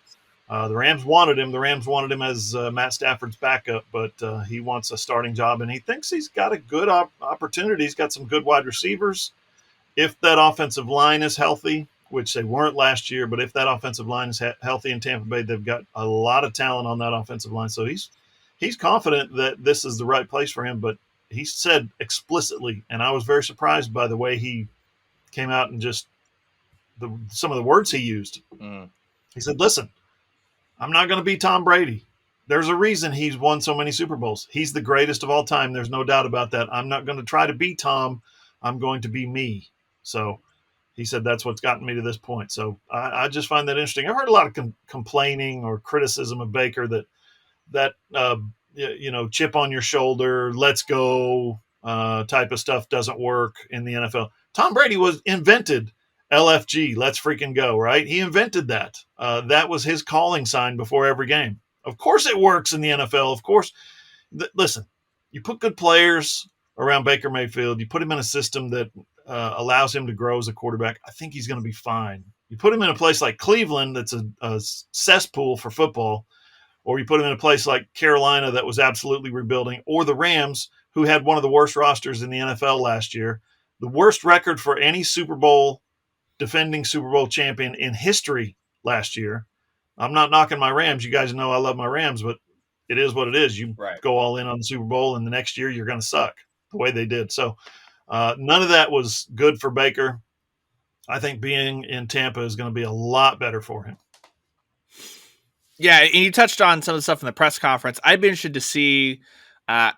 the Rams wanted him. The Rams wanted him as Matt Stafford's backup, but he wants a starting job, and he thinks he's got a good opportunity. He's got some good wide receivers. If that offensive line is healthy, which they weren't last year, but if that offensive line is healthy in Tampa Bay, they've got a lot of talent on that offensive line. So he's confident that this is the right place for him, but he said explicitly, and I was very surprised by the way he came out and just some of the words he used. He said, listen, I'm not going to be Tom Brady. There's a reason he's won so many Super Bowls. He's the greatest of all time. There's no doubt about that. I'm not going to try to be Tom. I'm going to be me. So he said that's what's gotten me to this point. So I just find that interesting. I've heard a lot of complaining or criticism of Baker that chip on your shoulder, let's go type of stuff doesn't work in the NFL. Tom Brady invented LFG, let's freaking go, right? He invented that. That was his calling sign before every game. Of course it works in the NFL. Of course. Listen, you put good players around Baker Mayfield, you put him in a system that allows him to grow as a quarterback, I think he's going to be fine. You put him in a place like Cleveland that's a cesspool for football, or you put him in a place like Carolina that was absolutely rebuilding, or the Rams, who had one of the worst rosters in the NFL last year, the worst record for any defending Super Bowl champion in history last year. I'm not knocking my Rams. You guys know I love my Rams, but it is what it is. You go all in on the Super Bowl, and the next year you're going to suck the way they did. So none of that was good for Baker. I think being in Tampa is going to be a lot better for him. Yeah, and you touched on some of the stuff in the press conference. I'd be interested to see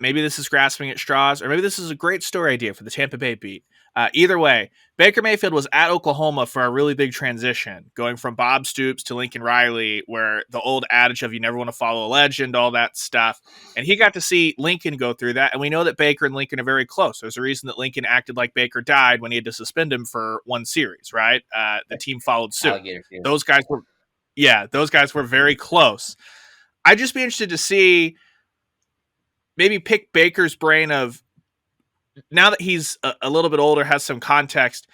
maybe this is grasping at straws, or maybe this is a great story idea for the Tampa Bay beat. Either way, Baker Mayfield was at Oklahoma for a really big transition, going from Bob Stoops to Lincoln Riley, where the old adage of you never want to follow a legend, all that stuff. And he got to see Lincoln go through that. And we know that Baker and Lincoln are very close. There's a reason that Lincoln acted like Baker died when he had to suspend him for one series, right? The team followed suit. Those guys were very close. I'd just be interested to see, maybe pick Baker's brain of, now that he's a little bit older, has some context,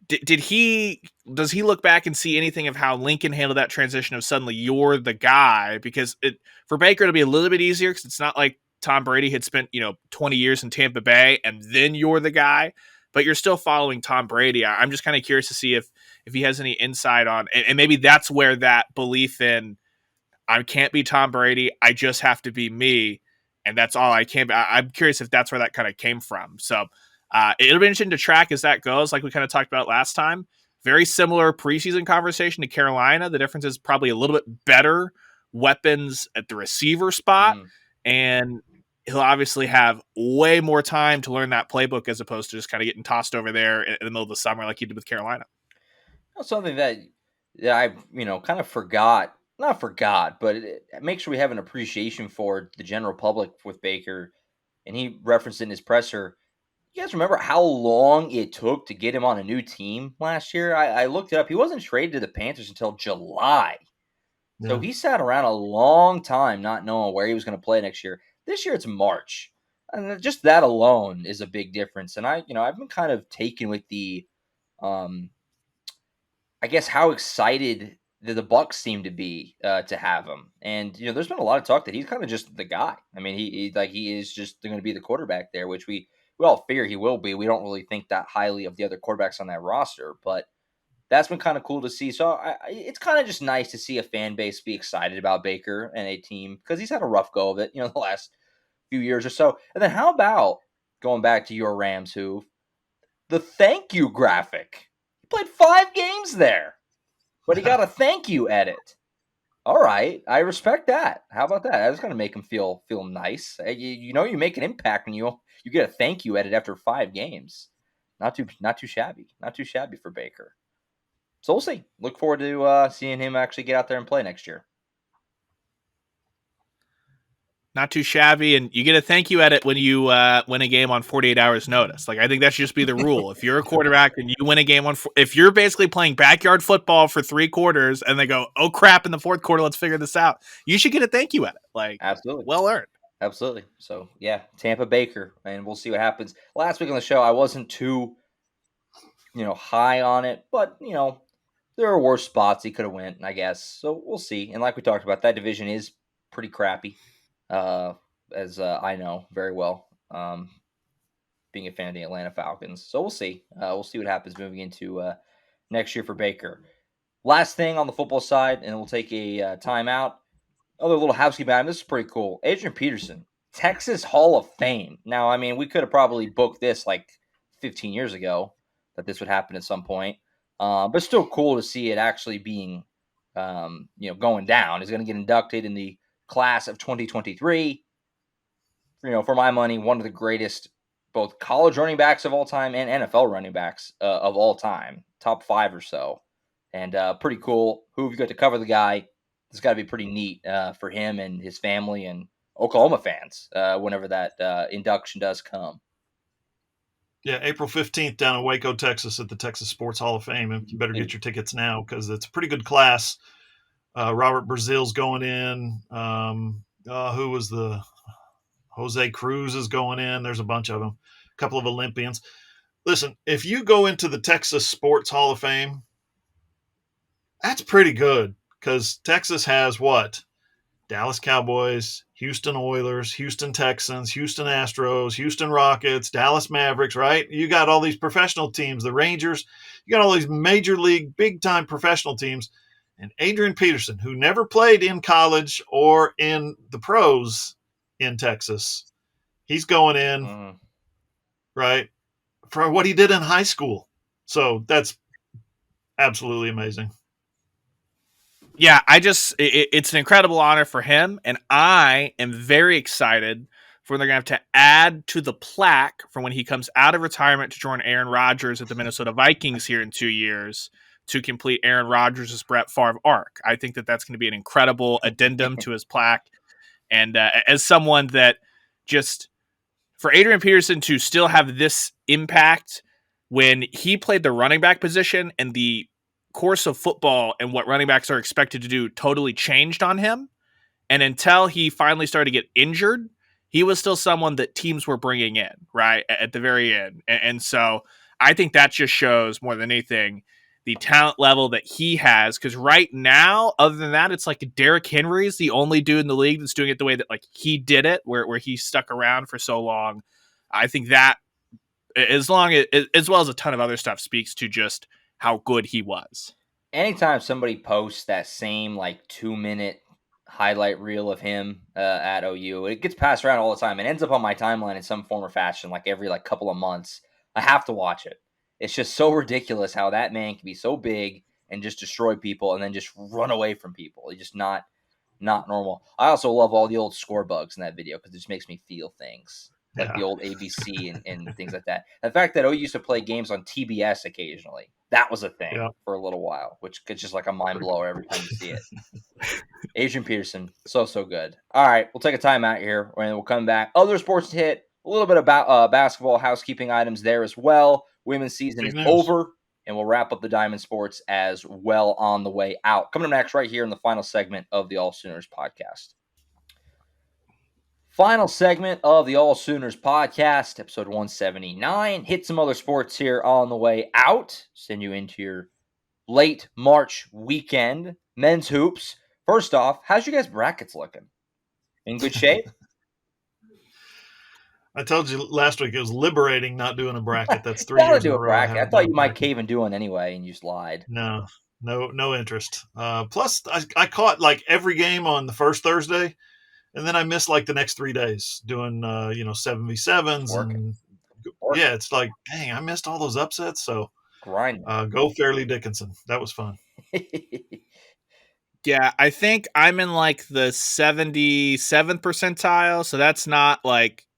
does he look back and see anything of how Lincoln handled that transition of suddenly you're the guy? Because for Baker it'll be a little bit easier because it's not like Tom Brady had spent 20 years in Tampa Bay and then you're the guy, but you're still following Tom Brady. I'm just kind of curious to see if he has any insight on, and maybe that's where that belief in I can't be Tom Brady, I just have to be me, and that's all I can be. I'm curious if that's where that kind of came from. So it'll be interesting to track as that goes, like we kind of talked about last time. Very similar preseason conversation to Carolina. The difference is probably a little bit better weapons at the receiver spot, and he'll obviously have way more time to learn that playbook as opposed to just kind of getting tossed over there in the middle of the summer like he did with Carolina. Something that I kind of forgot. Not forgot, but it makes sure we have an appreciation for the general public with Baker. And he referenced in his presser, you guys remember how long it took to get him on a new team last year? I looked it up. He wasn't traded to the Panthers until July. Yeah. So he sat around a long time not knowing where he was going to play next year. This year it's March. And just that alone is a big difference. And I've been kind of taken with the I guess how excited the Bucs seem to be to have him. And there's been a lot of talk that he's kind of just the guy. I mean, he is just going to be the quarterback there, which we all figure he will be. We don't really think that highly of the other quarterbacks on that roster, but that's been kind of cool to see. So it's kind of just nice to see a fan base be excited about Baker and a team, because he's had a rough go of it, the last few years or so. And then how about going back to your Rams, who the thank you graphic? He played 5 games there, but he got a thank you edit. All right, I respect that. How about that? That's going to make him feel nice. You make an impact when you get a thank you edit after 5 games. Not too shabby. Not too shabby for Baker. So we'll see. Look forward to seeing him actually get out there and play next year. Not too shabby, and you get a thank you edit when you win a game on 48 hours notice. Like, I think that should just be the rule. If you're a quarterback and you win a game if you're basically playing backyard football for 3 quarters and they go, oh crap, in the 4th quarter, let's figure this out, you should get a thank you edit. Like, absolutely, well earned. Absolutely. So yeah, Tampa Baker, and we'll see what happens. Last week on the show, I wasn't too, high on it, but there are worse spots he could have went, I guess. So we'll see. And like we talked about, that division is pretty crappy, as I know very well, being a fan of the Atlanta Falcons. So we'll see. We'll see what happens moving into next year for Baker. Last thing on the football side, and we'll take a timeout. Other little housekeeping item. This is pretty cool. Adrian Peterson, Texas Hall of Fame. Now, I mean, we could have probably booked this like 15 years ago that this would happen at some point. But still cool to see it actually being, going down. He's going to get inducted in the class of 2023. For my money, one of the greatest both college running backs of all time and NFL running backs of all time. Top 5 or so. And pretty cool. Who have you got to cover the guy? It's got to be pretty neat for him and his family and Oklahoma fans whenever that induction does come. Yeah, April 15th down in Waco, Texas at the Texas Sports Hall of Fame. And you better get your tickets now because it's a pretty good class. Robert Brazil's going in. Who was the Jose Cruz is going in. There's a bunch of them. A couple of Olympians. Listen, if you go into the Texas Sports Hall of Fame, that's pretty good. Because Texas has what? Dallas Cowboys, Houston Oilers, Houston Texans, Houston Astros, Houston Rockets, Dallas Mavericks, right? You got all these professional teams, the Rangers. You got all these major league, big-time professional teams. And Adrian Peterson, who never played in college or in the pros in Texas, he's going in, right, for what he did in high school. So that's absolutely amazing. Yeah, it's an incredible honor for him, and I am very excited for when they're going to have to add to the plaque for when he comes out of retirement to join Aaron Rodgers at the Minnesota Vikings here in 2 years to complete Aaron Rodgers' Brett Favre arc. I think that that's going to be an incredible addendum to his plaque, and as someone that just, for Adrian Peterson to still have this impact when he played the running back position and the course of football and what running backs are expected to do totally changed on him. And until he finally started to get injured, he was still someone that teams were bringing in, right, at the very end. And so I think that just shows more than anything the talent level that he has. Because right now, other than that, it's like Derrick Henry is the only dude in the league that's doing it the way that like he did it, where he stuck around for so long. I think that as well as a ton of other stuff speaks to just how good he was. Anytime somebody posts that same 2-minute highlight reel of him at OU, it gets passed around all the time and ends up on my timeline in some form or fashion, every couple of months. I have to watch it. It's just so ridiculous how that man can be so big and just destroy people and then just run away from people. It's just not normal. I also love all the old score bugs in that video because it just makes me feel things. The old ABC and things like that. The fact that OU used to play games on TBS occasionally, that was a thing for a little while, which is just like a mind blower every time you see it. Adrian Peterson, so good. All right, we'll take a timeout here, and we'll come back. Other sports hit, a little bit about basketball housekeeping items there as well. Women's season is over, and we'll wrap up the Diamond Sports as well on the way out. Coming up next right here in the final segment of the AllSooners Podcast. Final segment of the AllSooners Podcast, episode 179. Hit some other sports here on the way out. Send you into your late March weekend. Men's hoops. First off, how's you guys' brackets looking? In good shape? I told you last week it was liberating not doing a bracket. That's 3 years in a row. I thought you might cave and do one anyway, and you just lied. No interest. Plus, I caught every game on the first Thursday. And then I missed the next 3 days doing 7v7s and yeah, it's dang, I missed all those upsets. So grind. Go Fairleigh Dickinson. That was fun. Yeah, I think I'm in the 77th percentile, so that's not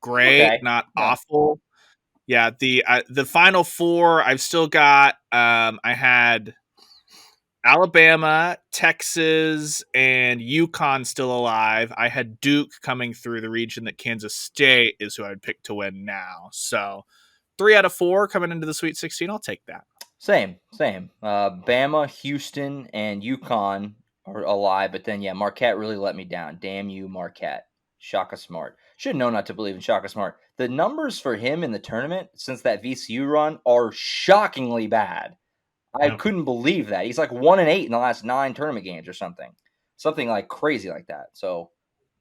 great, not awful. Yeah, the final 4 I've still got. I had Alabama, Texas, and UConn still alive. I had Duke coming through the region that Kansas State is who I would pick to win now. So 3 out of 4 coming into the Sweet 16. I'll take that. Same. Bama, Houston, and UConn are alive, but then Marquette really let me down. Damn you, Marquette. Shaka Smart. Should know not to believe in Shaka Smart. The numbers for him in the tournament since that VCU run are shockingly bad. I couldn't believe that. He's like 1-8 in the last 9 tournament games or something. Something like crazy like that. So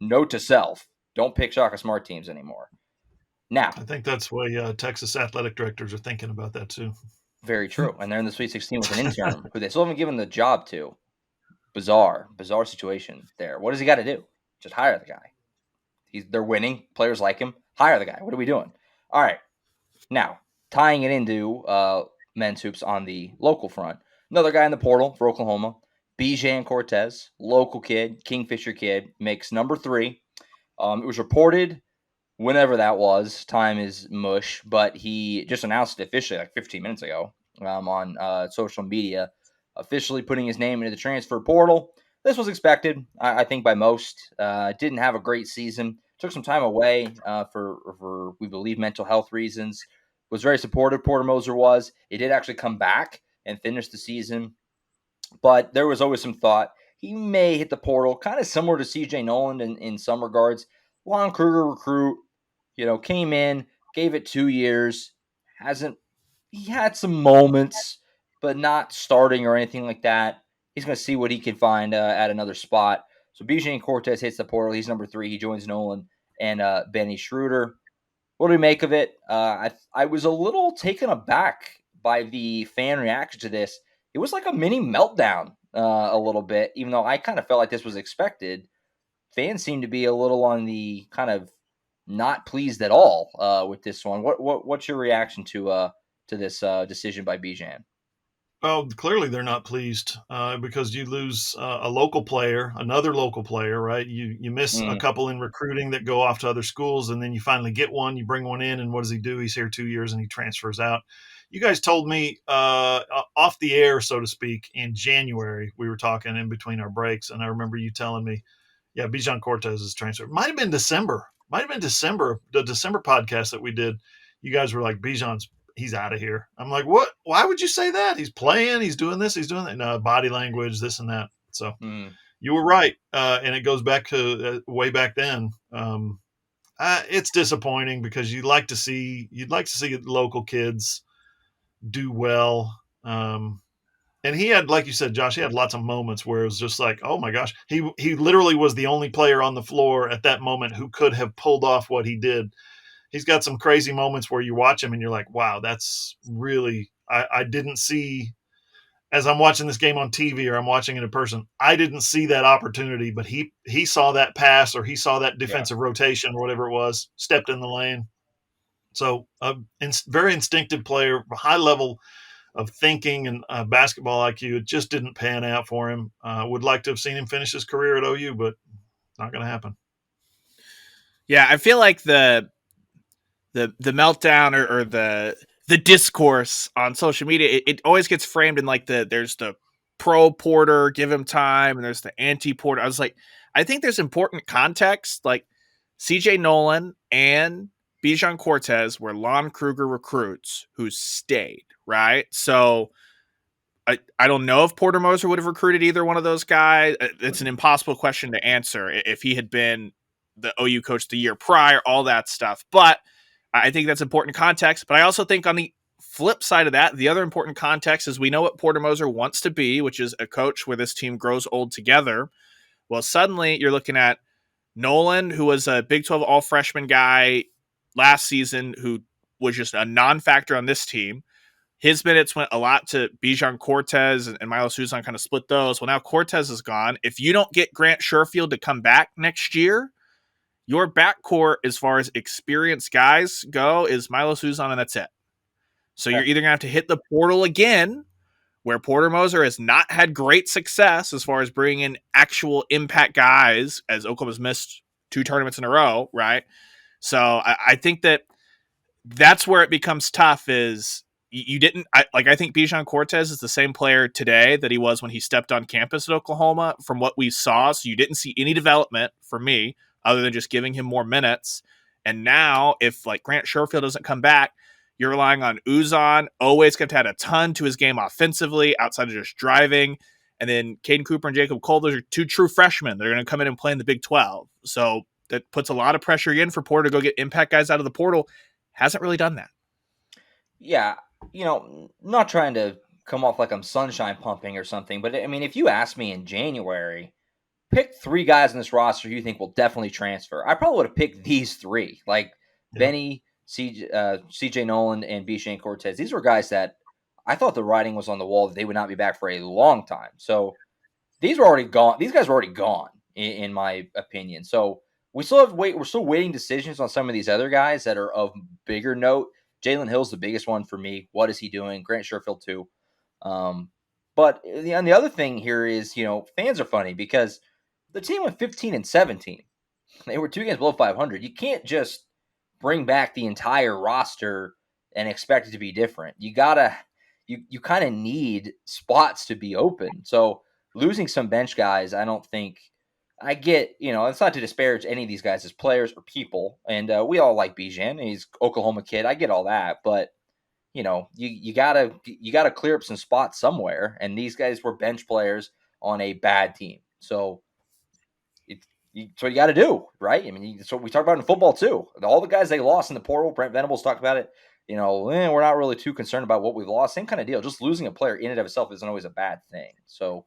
note to self, don't pick Shaka Smart teams anymore. Now, I think that's why Texas athletic directors are thinking about that too. Very true. And they're in the Sweet 16 with an intern who they still haven't given the job to. Bizarre situation there. What does he got to do? Just hire the guy. They're winning. Players like him. Hire the guy. What are we doing? All right. Now, tying it into men's hoops on the local front. Another guy in the portal for Oklahoma. Bijan Cortez, local kid, Kingfisher kid, makes number 3. It was reported whenever that was. Time is mush, but he just announced it officially like 15 minutes ago on social media, officially putting his name into the transfer portal. This was expected, I think, by most. Didn't have a great season. Took some time away for we believe, mental health reasons. Was very supportive, Porter Moser was. He did actually come back and finish the season. But there was always some thought he may hit the portal, kind of similar to C.J. Nolan in some regards. Lon Kruger recruit, came in, gave it 2 years. He had some moments, but not starting or anything like that. He's going to see what he can find at another spot. So Bijan Cortez hits the portal. He's number 3. He joins Nolan and Benny Schroeder. What do we make of it? I was a little taken aback by the fan reaction to this. It was like a mini meltdown a little bit, even though I kind of felt like this was expected. Fans seem to be a little on the kind of not pleased at all with this one. What's your reaction to this decision by Bijan? Well, clearly they're not pleased because you lose a local player, another local player, right? You miss a couple in recruiting that go off to other schools, and then you finally get one. You bring one in, and what does he do? He's here 2 years, and he transfers out. You guys told me off the air, so to speak, in January. We were talking in between our breaks, and I remember you telling me, yeah, Bijan Cortez is transferred. Might have been December. The December podcast that we did. You guys were like, he's out of here. I'm like, what? Why would you say that? He's playing. He's doing this. He's doing that. No, body language, this and that. So you were right. And it goes back to way back then. It's disappointing because you'd like to see local kids do well. And he had, like you said, Josh, he had lots of moments where it was just like, oh my gosh, he literally was the only player on the floor at that moment who could have pulled off what he did. He's got some crazy moments where you watch him and you're like, wow, that's really, I didn't see, as I'm watching this game on TV or I'm watching it in person, I didn't see that opportunity, but he saw that pass or he saw that defensive rotation or whatever it was, stepped in the lane. So very instinctive player, high level of thinking and basketball IQ. It just didn't pan out for him. Would like to have seen him finish his career at OU, but not going to happen. Yeah, I feel like the meltdown or the discourse on social media, it always gets framed in like there's the pro Porter, give him time, and there's the anti Porter. I was like, I think there's important context. Like CJ Nolan and Bijan Cortez were Lon Kruger recruits who stayed, right? So I don't know if Porter Moser would have recruited either one of those guys. It's an impossible question to answer if he had been the OU coach the year prior, all that stuff. But I think that's important context. But I also think on the flip side of that, the other important context is we know what Porter Moser wants to be, which is a coach where this team grows old together. Well, suddenly you're looking at Nolan, who was a Big 12 all-freshman guy last season, who was just a non-factor on this team. His minutes went a lot to Bijan Cortez and Milos Uzan kind of split those. Well, now Cortez is gone. If you don't get Grant Sherfield to come back next year, your backcourt, as far as experienced guys go, is Milos Uzan, and that's it. So you're either going to have to hit the portal again, where Porter Moser has not had great success as far as bringing in actual impact guys, as Oklahoma's missed 2 tournaments in a row, right? So I think that's where it becomes tough is you didn't I think Bijan Cortez is the same player today that he was when he stepped on campus at Oklahoma from what we saw. So you didn't see any development for me other than just giving him more minutes. And now if like Grant Sherfield doesn't come back, you're relying on Uzan. Always kept had a ton to his game offensively outside of just driving. And then Caden Cooper and Jacob Cole, those are two true freshmen. They're going to come in and play in the Big 12. So that puts a lot of pressure in for Porter to go get impact guys out of the portal. Hasn't really done that. Yeah, not trying to come off like I'm sunshine pumping or something, but I mean, if you asked me in January, pick 3 guys in this roster you think will definitely transfer, I probably would have picked these 3, like Benny, CJ Nolan, and Bijan Cortez. These were guys that I thought the writing was on the wall that they would not be back for a long time. So these were already gone. These guys were already gone, in my opinion. So we still have to wait. We're still waiting decisions on some of these other guys that are of bigger note. Jalen Hill's the biggest one for me. What is he doing? Grant Sherfield too. But the other thing here is, fans are funny because the team went 15-17. They were 2 games below 500. You can't just bring back the entire roster and expect it to be different. You kind of need spots to be open. So losing some bench guys, I don't think I get, it's not to disparage any of these guys as players or people. And we all like Bijan. He's Oklahoma kid. I get all that, but you gotta clear up some spots somewhere. And these guys were bench players on a bad team. So it's what you got to do, right? I mean, so we talk about in football too. All the guys they lost in the portal, Brent Venables talked about it. We're not really too concerned about what we've lost. Same kind of deal. Just losing a player in and of itself isn't always a bad thing. So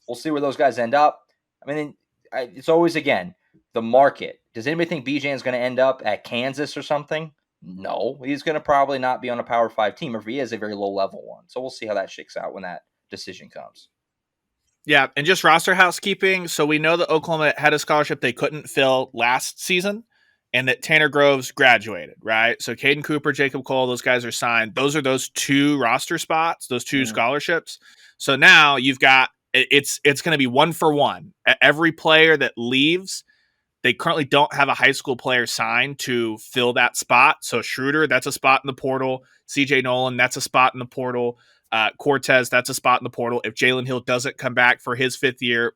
we'll see where those guys end up. I mean, it's always, again, the market. Does anybody think Bijan's going to end up at Kansas or something? No. He's going to probably not be on a Power 5 team, or if he is, a very low-level one. So we'll see how that shakes out when that decision comes. Yeah, and just roster housekeeping. So we know that Oklahoma had a scholarship they couldn't fill last season, and that Tanner Groves graduated, right? So Caden Cooper, Jacob Cole, those guys are signed. Those are those 2 roster spots, those 2 scholarships. So now you've got it's going to be 1 for 1. Every player that leaves, they currently don't have a high school player signed to fill that spot. So Schroeder, that's a spot in the portal. CJ Nolan, that's a spot in the portal. Cortez, that's a spot in the portal. If Jalen Hill doesn't come back for his 5th year,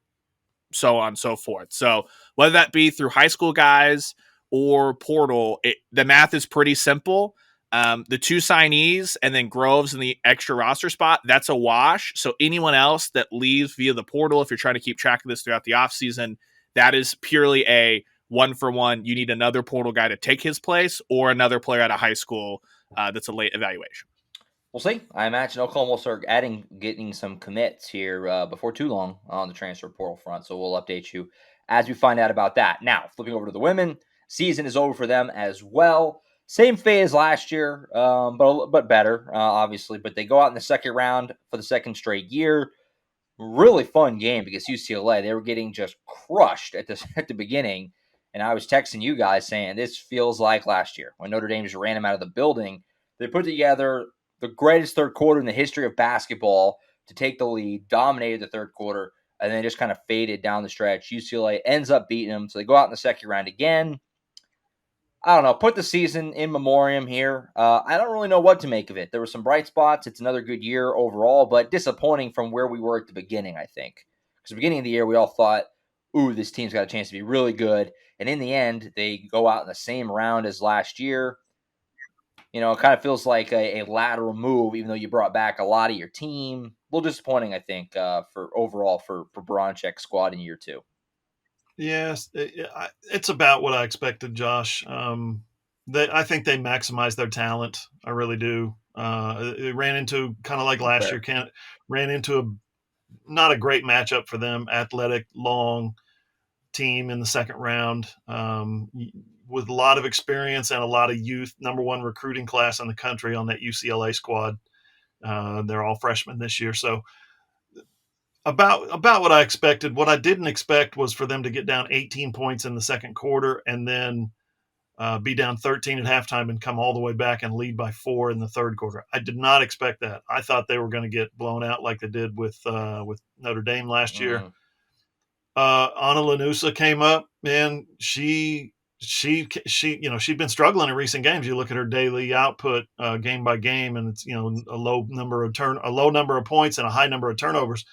so on and so forth. So whether that be through high school guys or portal, the math is pretty simple. The 2 signees and then Groves in the extra roster spot, that's a wash. So anyone else that leaves via the portal, if you're trying to keep track of this throughout the offseason, that is purely a 1 for 1. You need another portal guy to take his place or another player out of high school that's a late evaluation. We'll see. I imagine Oklahoma will start getting some commits here before too long on the transfer portal front. So we'll update you as we find out about that. Now, flipping over to the women, season is over for them as well. Same fate as last year, but better, obviously. But they go out in the second round for the second straight year. Really fun game because UCLA, they were getting just crushed at the beginning. And I was texting you guys saying this feels like last year when Notre Dame just ran them out of the building. They put together the greatest third quarter in the history of basketball to take the lead, dominated the third quarter, and then just kind of faded down the stretch. UCLA ends up beating them, so they go out in the second round again. I don't know, put the season in memoriam here. I don't really know what to make of it. There were some bright spots. It's another good year overall, but disappointing from where we were at the beginning, I think. Because at the beginning of the year, we all thought, ooh, this team's got a chance to be really good. And in the end, they go out in the same round as last year. It kind of feels like a lateral move, even though you brought back a lot of your team. A little disappointing, I think, for overall for Bronchek's squad in year 2. Yes, it's about what I expected, Josh. I think they maximized their talent. I really do. They ran into, kind of like last year, ran into not a great matchup for them. Athletic, long team in the second round with a lot of experience and a lot of youth. Number 1 recruiting class in the country on that UCLA squad. They're all freshmen this year, so. About what I expected. What I didn't expect was for them to get down 18 points in the second quarter and then be down 13 at halftime and come all the way back and lead by 4 in the third quarter. I did not expect that. I thought they were going to get blown out like they did with Notre Dame last year. Anna Lanusa came up, and she she'd been struggling in recent games. You look at her daily output game by game, and it's a low number of points and a high number of turnovers.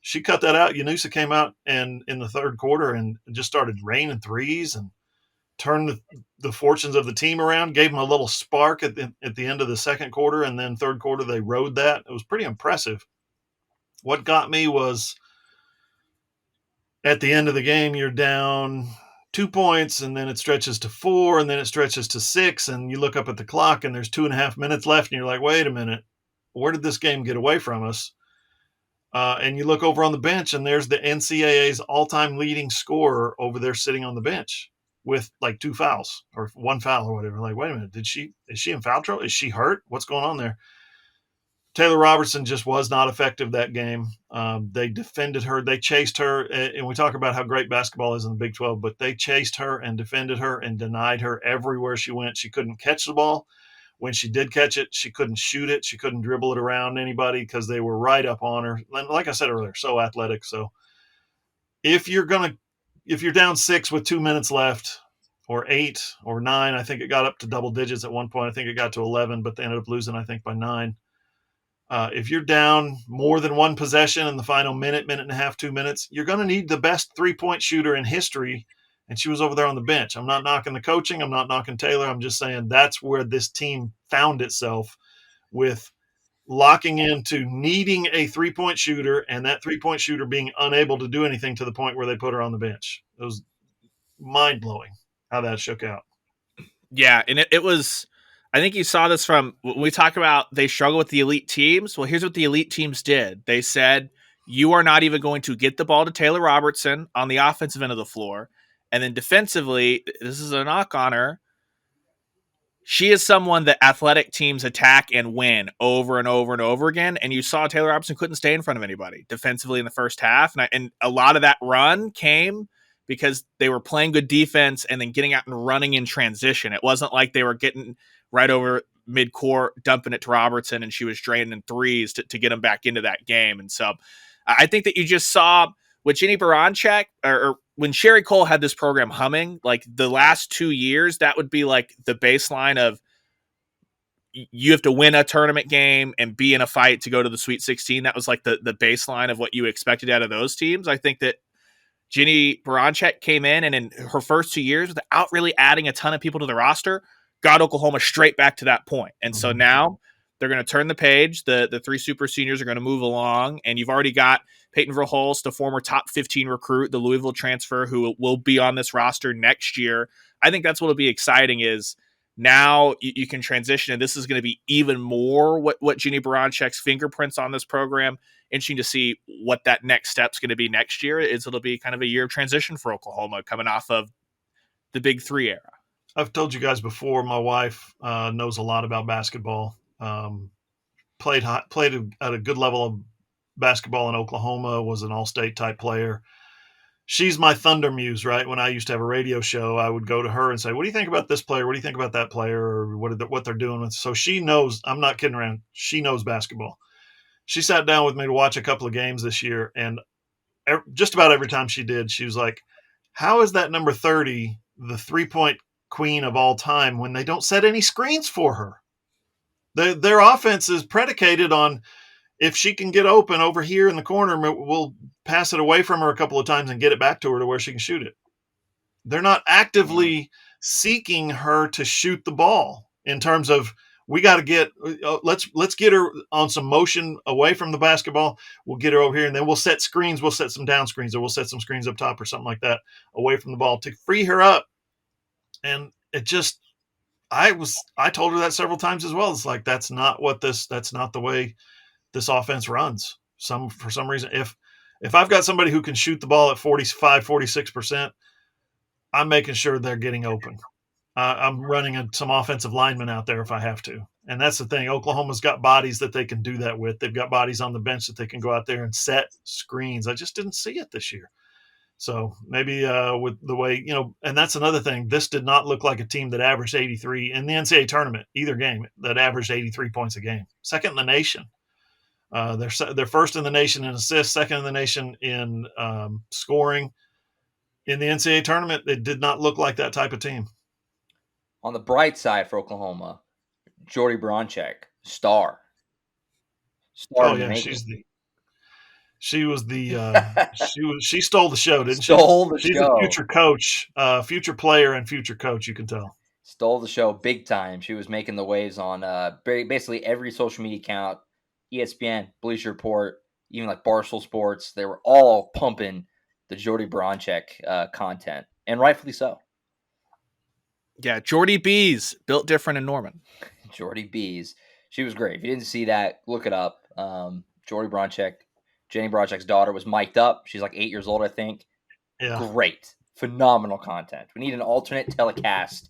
She cut that out. Yanusa came out and in the third quarter and just started raining threes and turned the fortunes of the team around. Gave them a little spark at the end of the second quarter, and then third quarter they rode that. It was pretty impressive. What got me was at the end of the game, you're down 2 points, and then it stretches to 4, and then it stretches to 6, and you look up at the clock, and there's 2.5 minutes left, and you're like, wait a minute, where did this game get away from us? And you look over on the bench, and there's the NCAA's all-time leading scorer over there sitting on the bench with like 2 fouls or 1 foul or whatever. Like, wait a minute, is she in foul trouble? Is she hurt? What's going on there? Taylor Robertson just was not effective that game. They defended her. They chased her. And we talk about how great basketball is in the Big 12, but they chased her and defended her and denied her everywhere she went. She couldn't catch the ball. When she did catch it, she couldn't shoot it. She couldn't dribble it around anybody because they were right up on her. Like I said earlier, so athletic. So if you're down 6 with 2 minutes left, or 8 or 9, I think it got up to double digits at one point. I think it got to 11, but they ended up losing, I think, by 9. If you're down more than one possession in the final minute and a half, 2 minutes, you're going to need the best 3-point shooter in history. And she was over there on the bench. I'm not knocking the coaching. I'm not knocking Taylor. I'm just saying that's where this team found itself, with locking into needing a 3-point shooter, and that 3-point shooter being unable to do anything to the point where they put her on the bench. It was mind-blowing how that shook out. Yeah, and it was – I think you saw this from when we talk about they struggle with the elite teams. Well, here's what the elite teams did. They said, you are not even going to get the ball to Taylor Robertson on the offensive end of the floor. And then defensively, this is a knock on her. She is someone that athletic teams attack and win over and over and over again. And you saw Taylor Robertson couldn't stay in front of anybody defensively in the first half. And a lot of that run came because they were playing good defense and then getting out and running in transition. It wasn't like they were getting right over mid-court, dumping it to Robertson, and she was draining threes to get him back into that game. And so I think that you just saw with Jenny Baranchak, or when Sherry Cole had this program humming, like the last 2 years, that would be like the baseline of you have to win a tournament game and be in a fight to go to the Sweet 16. That was like the baseline of what you expected out of those teams. I think that Jenny Baranchak came in, and in her first 2 years, without really adding a ton of people to the roster, got Oklahoma straight back to that point. And so now they're going to turn the page. The 3 super seniors are going to move along, and you've already got Peyton Verhulst, the former top 15 recruit, the Louisville transfer, who will be on this roster next year. I think that's what'll be exciting is now you can transition, and this is going to be even more what Jenny Baranchak's fingerprints on this program. Interesting to see what that next step's going to be next year. It'll be kind of a year of transition for Oklahoma coming off of the Big 3 era. I've told you guys before, my wife knows a lot about basketball. Played at a good level of basketball in Oklahoma, was an all-state type player. She's my thunder muse, right? When I used to have a radio show, I would go to her and say, what do you think about this player? What do you think about that player? Or what they're doing with? So she knows, I'm not kidding around. She knows basketball. She sat down with me to watch a couple of games this year, and just about every time she did, she was like, how is that number 30 the 3-point queen of all time when they don't set any screens for her? Their offense is predicated on, if she can get open over here in the corner, we'll pass it away from her a couple of times and get it back to her to where she can shoot it. They're not actively seeking her to shoot the ball in terms of, we got to get, let's get her on some motion away from the basketball. We'll get her over here, and then we'll set screens. We'll set some down screens, or we'll set some screens up top or something like that away from the ball to free her up. And it just, I told her that several times as well. It's like, that's not the way this offense runs. For some reason, if I've got somebody who can shoot the ball at 45, 46%, I'm making sure they're getting open. I'm running some offensive linemen out there if I have to. And that's the thing. Oklahoma's got bodies that they can do that with. They've got bodies on the bench that they can go out there and set screens. I just didn't see it this year. So maybe with the way, and that's another thing. This did not look like a team that averaged 83 in the NCAA tournament, either game, that averaged 83 points a game. Second in the nation. They're first in the nation in assists, second in the nation in scoring. In the NCAA tournament, it did not look like that type of team. On the bright side for Oklahoma, Jordy Bronchek, star. Oh yeah, she stole the show, didn't she? She's a future coach, future player, and future coach. You can tell. Stole the show big time. She was making the waves on basically every social media account, ESPN, Bleacher Report, even like Barstool Sports. They were all pumping the Jordy Bronchek content, and rightfully so. Yeah, Jordy Bees, built different in Norman. Jordy Bees. She was great. If you didn't see that, look it up. Jordy Bronchek, Jenny Bronchek's daughter, was mic'd up. She's like 8 years old, I think. Yeah. Great. Phenomenal content. We need an alternate telecast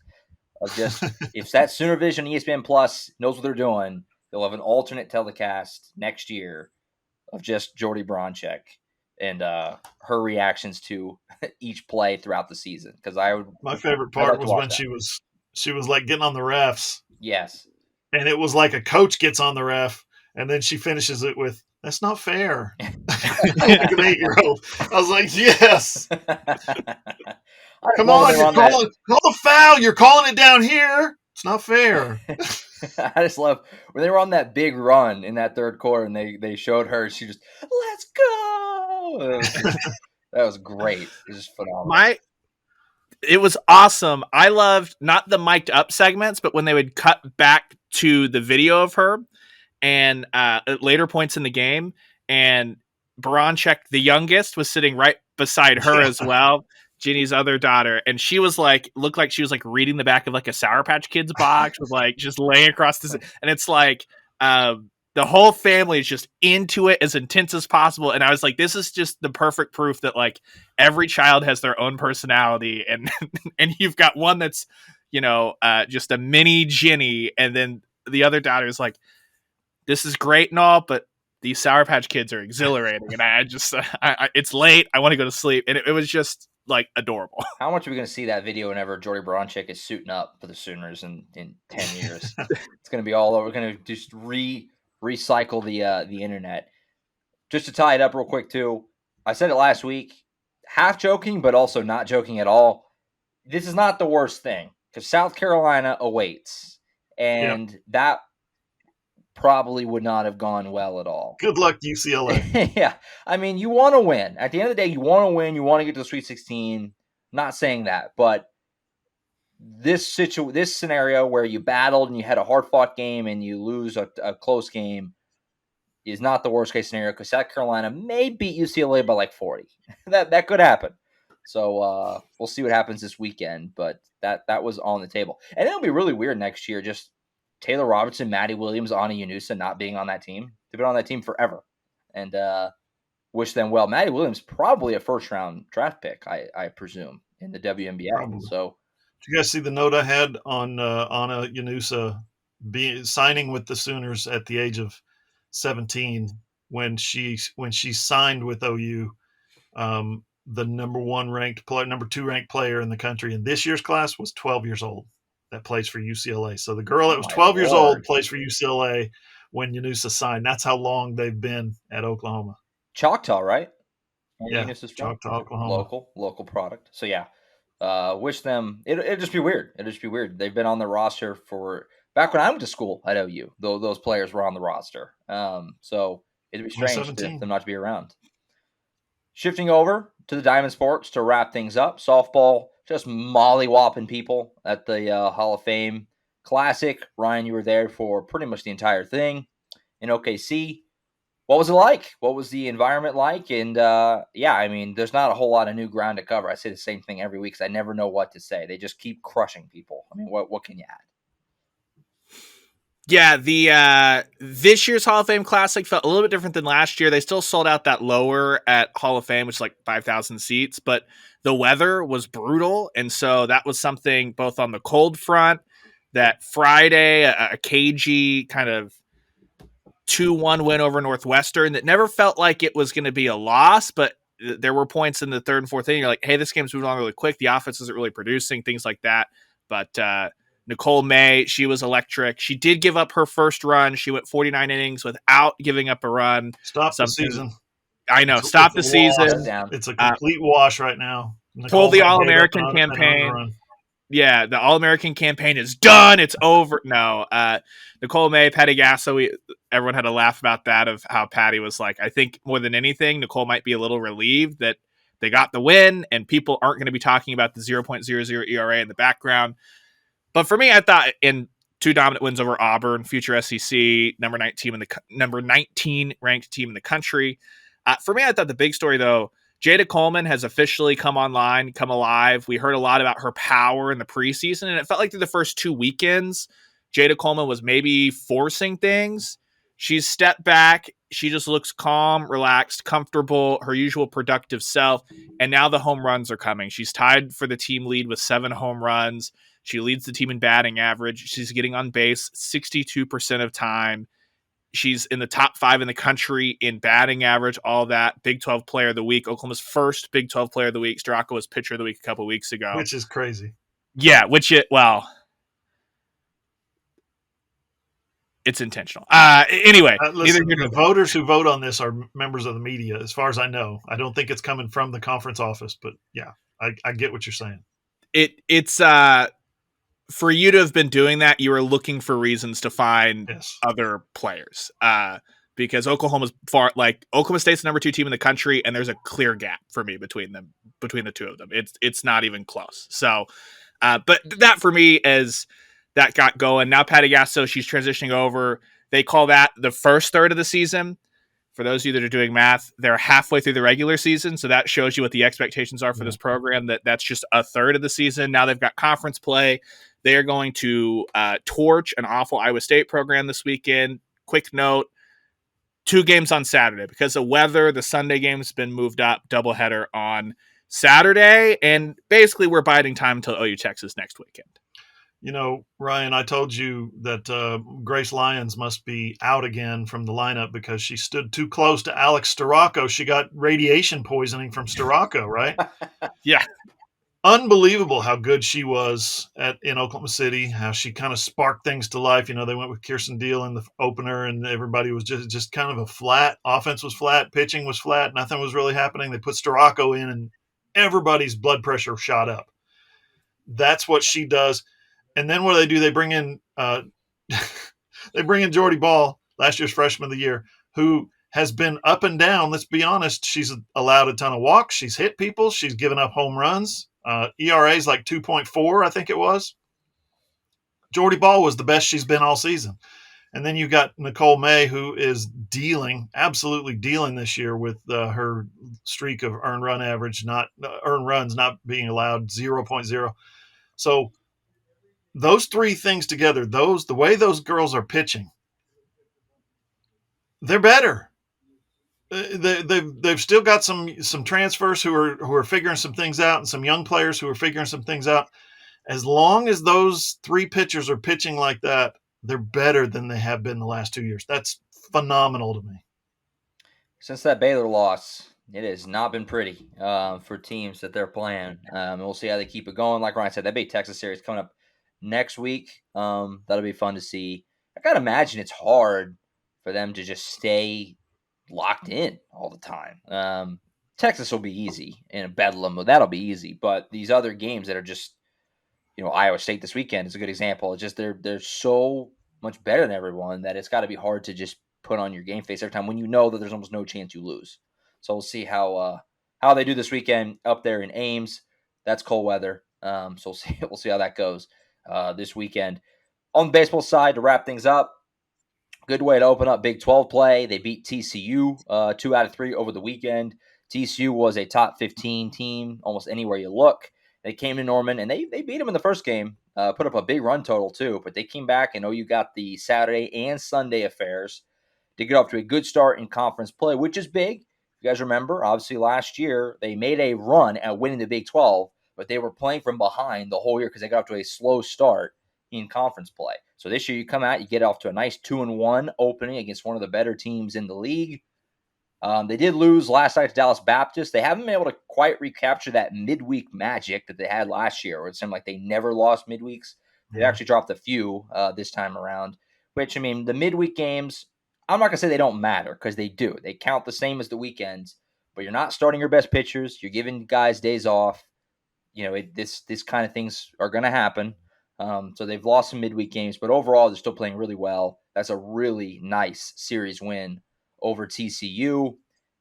of just, if that Sooner Vision ESPN Plus knows what they're doing, they'll have an alternate telecast next year of just Jordy Bronchek and her reactions to each play throughout the season. Because my favorite part was when she was like getting on the refs. Yes. And it was like a coach gets on the ref, and then she finishes it with, "That's not fair." Like an 8-year-old. I was like, yes. Come on, call the foul. You're calling it down here. It's not fair. I just love when they were on that big run in that third quarter, and they showed her. She just, let's go. That was great. It was just phenomenal. It was awesome. I loved not the mic'd up segments, but when they would cut back to the video of her and at later points in the game, and Bronchek, the youngest, was sitting right beside her as well, Ginny's other daughter, and she was like, looked like she was like reading the back of like a Sour Patch Kids box, with like just laying across this, and it's like the whole family is just into it as intense as possible. And I was like, this is just the perfect proof that like every child has their own personality, and and you've got one that's, just a mini Ginny, and then the other daughter is like, this is great and all, but these Sour Patch Kids are exhilarating, and I just it's late, I want to go to sleep, and it was just like adorable. How much are we going to see that video whenever Jordy Bronchek is suiting up for the Sooners in 10 years? It's going to be all over. We're going to just recycle the internet. Just to tie it up real quick too, I said it last week, half joking but also not joking at all. This is not the worst thing, because South Carolina awaits, and that probably would not have gone well at all. Good luck, UCLA. Yeah, I mean, you want to win. At the end of the day, you want to win. You want to get to the Sweet 16. Not saying that, but this scenario where you battled and you had a hard-fought game and you lose a close game is not the worst-case scenario, because South Carolina may beat UCLA by like 40. That could happen. So we'll see what happens this weekend, but that was on the table. And it'll be really weird next year, just Taylor Robertson, Maddie Williams, Ana Yunusa not being on that team. They've been on that team forever. And wish them well. Maddie Williams, probably a first-round draft pick, I presume, in the WNBA. Probably. So, did you guys see the note I had on Ana Yunusa signing with the Sooners at the age of 17 when she signed with OU? The number 2 ranked player in the country in this year's class was 12 years old. That plays for UCLA. So the girl that was 12 years old plays for UCLA when Yunusa signed. That's how long they've been at Oklahoma. Choctaw, right? Yeah, Choctaw, Oklahoma. Local product. So yeah, wish them. It'll just be weird. It'll just be weird. They've been on the roster for back when I went to school at OU. Those players were on the roster. So it'd be strange for them not to be around. Shifting over to the Diamond Sports to wrap things up. Softball just molly-whopping people at the Hall of Fame Classic. Ryan, you were there for pretty much the entire thing in OKC. What was it like? What was the environment like? And, I mean, there's not a whole lot of new ground to cover. I say the same thing every week because I never know what to say. They just keep crushing people. I mean, what can you add? Yeah, the this year's Hall of Fame Classic felt a little bit different than last year. They still sold out that lower at Hall of Fame, which is like 5,000 seats, but the weather was brutal, and so that was something both on the cold front, that Friday, a cagey kind of 2-1 win over Northwestern that never felt like it was going to be a loss, but there were points in the third and fourth inning. You're like, hey, this game's moving along really quick. The offense isn't really producing, things like that. But Nicole May, she was electric. She did give up her first run. She went 49 innings without giving up a run. Stop the season. I know. Stop the season. It's a complete wash right now. Pull the All-American campaign. Yeah, the All-American campaign is done. It's over. No, Nicole May, Patty Gasso, everyone had a laugh about that, of how Patty was like, I think more than anything, Nicole might be a little relieved that they got the win and people aren't going to be talking about the 0.00 ERA in the background. But for me, I thought in 2 dominant wins over Auburn, future SEC, number 19 ranked team in the country. For me, I thought the big story, though, Jada Coleman has officially come online, come alive. We heard a lot about her power in the preseason, and it felt like through the first 2 weekends, Jada Coleman was maybe forcing things. She's stepped back. She just looks calm, relaxed, comfortable, her usual productive self. And now the home runs are coming. She's tied for the team lead with 7 home runs. She leads the team in batting average. She's getting on base 62% of time. She's in the top 5 in the country in batting average, all that. Big 12 player of the week. Oklahoma's first Big 12 player of the week. Straka was pitcher of the week a couple weeks ago. Which is crazy. Yeah, it's intentional. Anyway. Listen, the voters who vote on this are members of the media, as far as I know. I don't think it's coming from the conference office, but yeah, I get what you're saying. It's for you to have been doing that, you were looking for reasons to find other players. Because Oklahoma State's the number 2 team in the country, and there's a clear gap for me between the two of them. It's not even close. So, but that for me is that got going. Now Patty Gasso, she's transitioning over. They call that the first third of the season. For those of you that are doing math, they're halfway through the regular season, so that shows you what the expectations are for this program, that's just a third of the season. Now they've got conference play. They are going to torch an awful Iowa State program this weekend. Quick note, 2 games on Saturday. Because of weather, the Sunday game's been moved up, doubleheader on Saturday, and basically we're biding time until OU Texas next weekend. You know, Ryan, I told you that Grace Lyons must be out again from the lineup because she stood too close to Alex Storako. She got radiation poisoning from Storako, right? Yeah. Unbelievable how good she was in Oklahoma City, how she kind of sparked things to life. You know, they went with Kirsten Deal in the opener, and everybody was just kind of a flat. Offense was flat. Pitching was flat. Nothing was really happening. They put Storako in, and everybody's blood pressure shot up. That's what she does. And then what do? They bring in Jordy Ball, last year's freshman of the year, who has been up and down. Let's be honest. She's allowed a ton of walks. She's hit people. She's given up home runs. ERA is like 2.4, I think it was. Jordy Ball was the best she's been all season. And then you got Nicole May, who is absolutely dealing this year with her streak of earned runs not being allowed, 0.0. So those 3 things together, the way those girls are pitching, they're better. They've still got some transfers who are figuring some things out, and some young players who are figuring some things out. As long as those 3 pitchers are pitching like that, they're better than they have been the last 2 years. That's phenomenal to me. Since that Baylor loss, it has not been pretty for teams that they're playing. We'll see how they keep it going. Like Ryan said, that big Texas series coming up next week. That'll be fun to see. I gotta imagine it's hard for them to just stay locked in all the time. Texas will be easy in a bedlam. That'll be easy. But these other games that are just, Iowa State this weekend is a good example. It's just they're so much better than everyone that it's got to be hard to just put on your game face every time when you know that there's almost no chance you lose. So we'll see how they do this weekend up there in Ames. That's cold weather. So we'll see how that goes this weekend. On the baseball side, to wrap things up, good way to open up Big 12 play. They beat TCU 2 out of 3 over the weekend. TCU was a top 15 team almost anywhere you look. They came to Norman, and they beat them in the first game, put up a big run total too. But they came back, and OU got the Saturday and Sunday affairs to get off to a good start in conference play, which is big. If you guys remember, obviously last year they made a run at winning the Big 12, but they were playing from behind the whole year because they got off to a slow start in conference play. So this year you come out, you get off to a nice 2-1 opening against one of the better teams in the league. They did lose last night to Dallas Baptist. They haven't been able to quite recapture that midweek magic that they had last year, where it seemed like they never lost midweeks. They actually dropped a few this time around, which, I mean, the midweek games, I'm not going to say they don't matter because they do. They count the same as the weekends, but you're not starting your best pitchers. You're giving guys days off. this kind of things are going to happen. So they've lost some midweek games, but overall they're still playing really well. That's a really nice series win over TCU,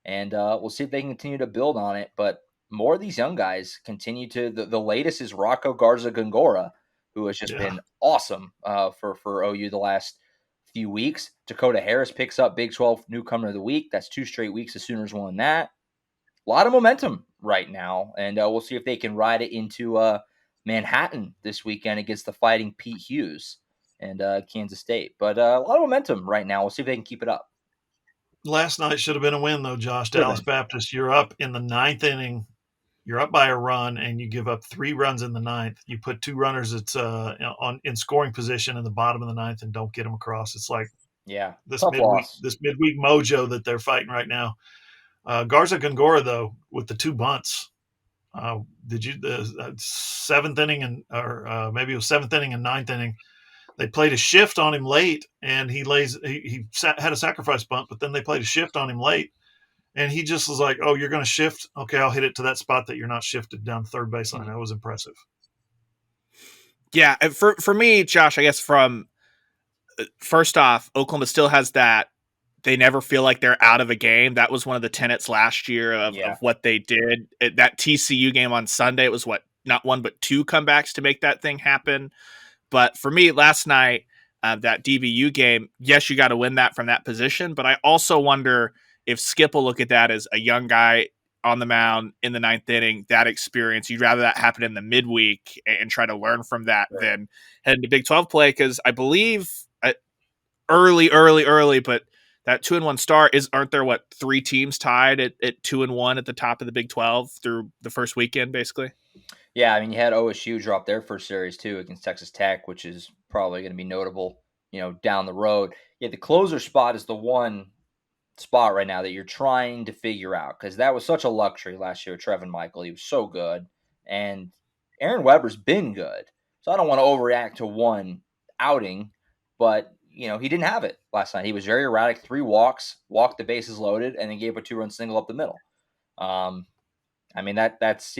and we'll see if they can continue to build on it. But more of these young guys continue to. The latest is Rocco Garza-Gongora, who has just been awesome for OU the last few weeks. Dakota Harris picks up Big 12 Newcomer of the Week. That's 2 straight weeks the Sooners won that. A lot of momentum right now, and we'll see if they can ride it into Manhattan this weekend against the Fighting Pete Hughes and Kansas State. But a lot of momentum right now. We'll see if they can keep it up. Last night should have been a win, though, Josh. Dallas Baptist, you're up in the 9th inning. You're up by a run, and you give up 3 runs in the 9th. You put 2 runners that's in scoring position in the bottom of the 9th and don't get them across. It's like this midweek mojo that they're fighting right now. Garza-Gongora, though, with the 2 bunts. Did you the 7th inning or maybe it was 7th inning and 9th inning? They played a shift on him late, and he had a sacrifice bunt, but then they played a shift on him late, and he just was like, "Oh, you're going to shift? Okay, I'll hit it to that spot that you're not shifted down third baseline." That was impressive. Yeah, for me, Josh, I guess from first off, Oklahoma still has that. They never feel like they're out of a game. That was one of the tenets last year of what they did. That TCU game on Sunday, it was not 1 but 2 comebacks to make that thing happen. But for me, last night, that DBU game, yes, you got to win that from that position. But I also wonder if Skip will look at that as a young guy on the mound in the 9th inning, that experience. You'd rather that happen in the midweek and try to learn from that than head into Big 12 play. Because I believe early, but that 2-1 start aren't there 3 teams tied at 2-1 at the top of the Big 12 through the first weekend, basically? Yeah, I mean, you had OSU drop their first series too against Texas Tech, which is probably going to be notable, down the road. Yeah, the closer spot is the one spot right now that you're trying to figure out, because that was such a luxury last year with Trevin Michael. He was so good, and Aaron Weber's been good. So I don't want to overreact to one outing, but he didn't have it last night. He was very erratic. 3 walks, walked the bases loaded, and then gave a 2-run single up the middle. I mean, that's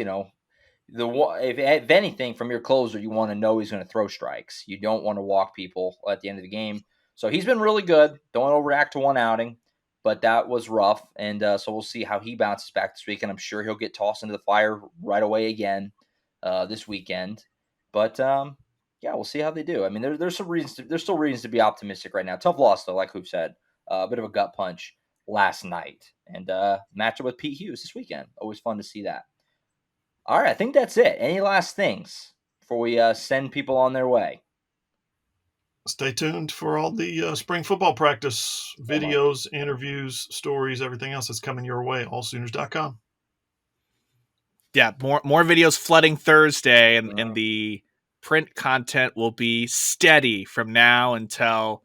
if anything, from your closer, you want to know he's going to throw strikes. You don't want to walk people at the end of the game. So he's been really good. Don't overreact to one outing, but that was rough. And so we'll see how he bounces back this week. And I'm sure he'll get tossed into the fire right away again this weekend. But we'll see how they do. I mean, there's still reasons to be optimistic right now. Tough loss though, like Hoop said, a bit of a gut punch last night, and matchup with Pete Hughes this weekend. Always fun to see that. All right, I think that's it. Any last things before we send people on their way? Stay tuned for all the spring football practice videos, interviews, stories, everything else that's coming your way. AllSooners.com. Yeah, more videos flooding Thursday, and the print content will be steady from now until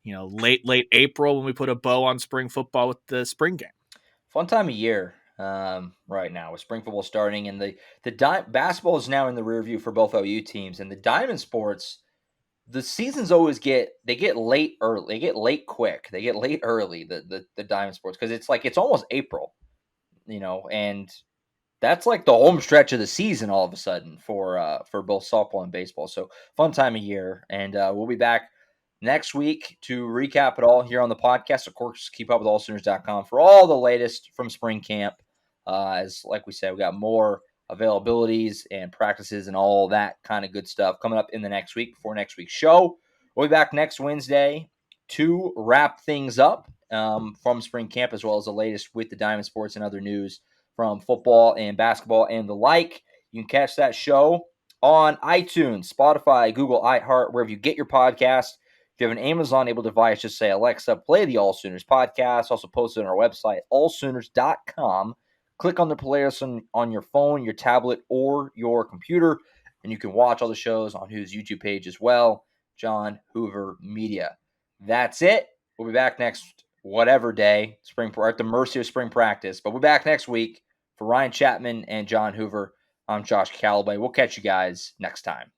late April when we put a bow on spring football with the spring game. Fun time of year. Right now with spring football starting, and the basketball is now in the rear view for both OU teams, and the Diamond Sports, the seasons always get late early. They get late quick. They get late early, the Diamond Sports, because it's almost April, and that's like the home stretch of the season all of a sudden for both softball and baseball. So fun time of year, and we'll be back next week to recap it all here on the podcast. Of course, keep up with AllSooners.com for all the latest from spring camp. As like we said, we got more availabilities and practices and all that kind of good stuff coming up in the next week before next week's show. We'll be back next Wednesday to wrap things up from spring camp, as well as the latest with the Diamond Sports and other news from football and basketball and the like. You can catch that show on iTunes, Spotify, Google, iHeart, wherever you get your podcast. If you have an Amazon-enabled device, just say, Alexa, play the AllSooners podcast. Also posted on our website, allsooners.com. Click on the playlist on your phone, your tablet, or your computer, and you can watch all the shows on whose YouTube page as well, John Hoover Media. That's it. We'll be back next whatever day, we're at the mercy of spring practice, but we'll be back next week. For Ryan Chapman and John Hoover, I'm Josh Callaway. We'll catch you guys next time.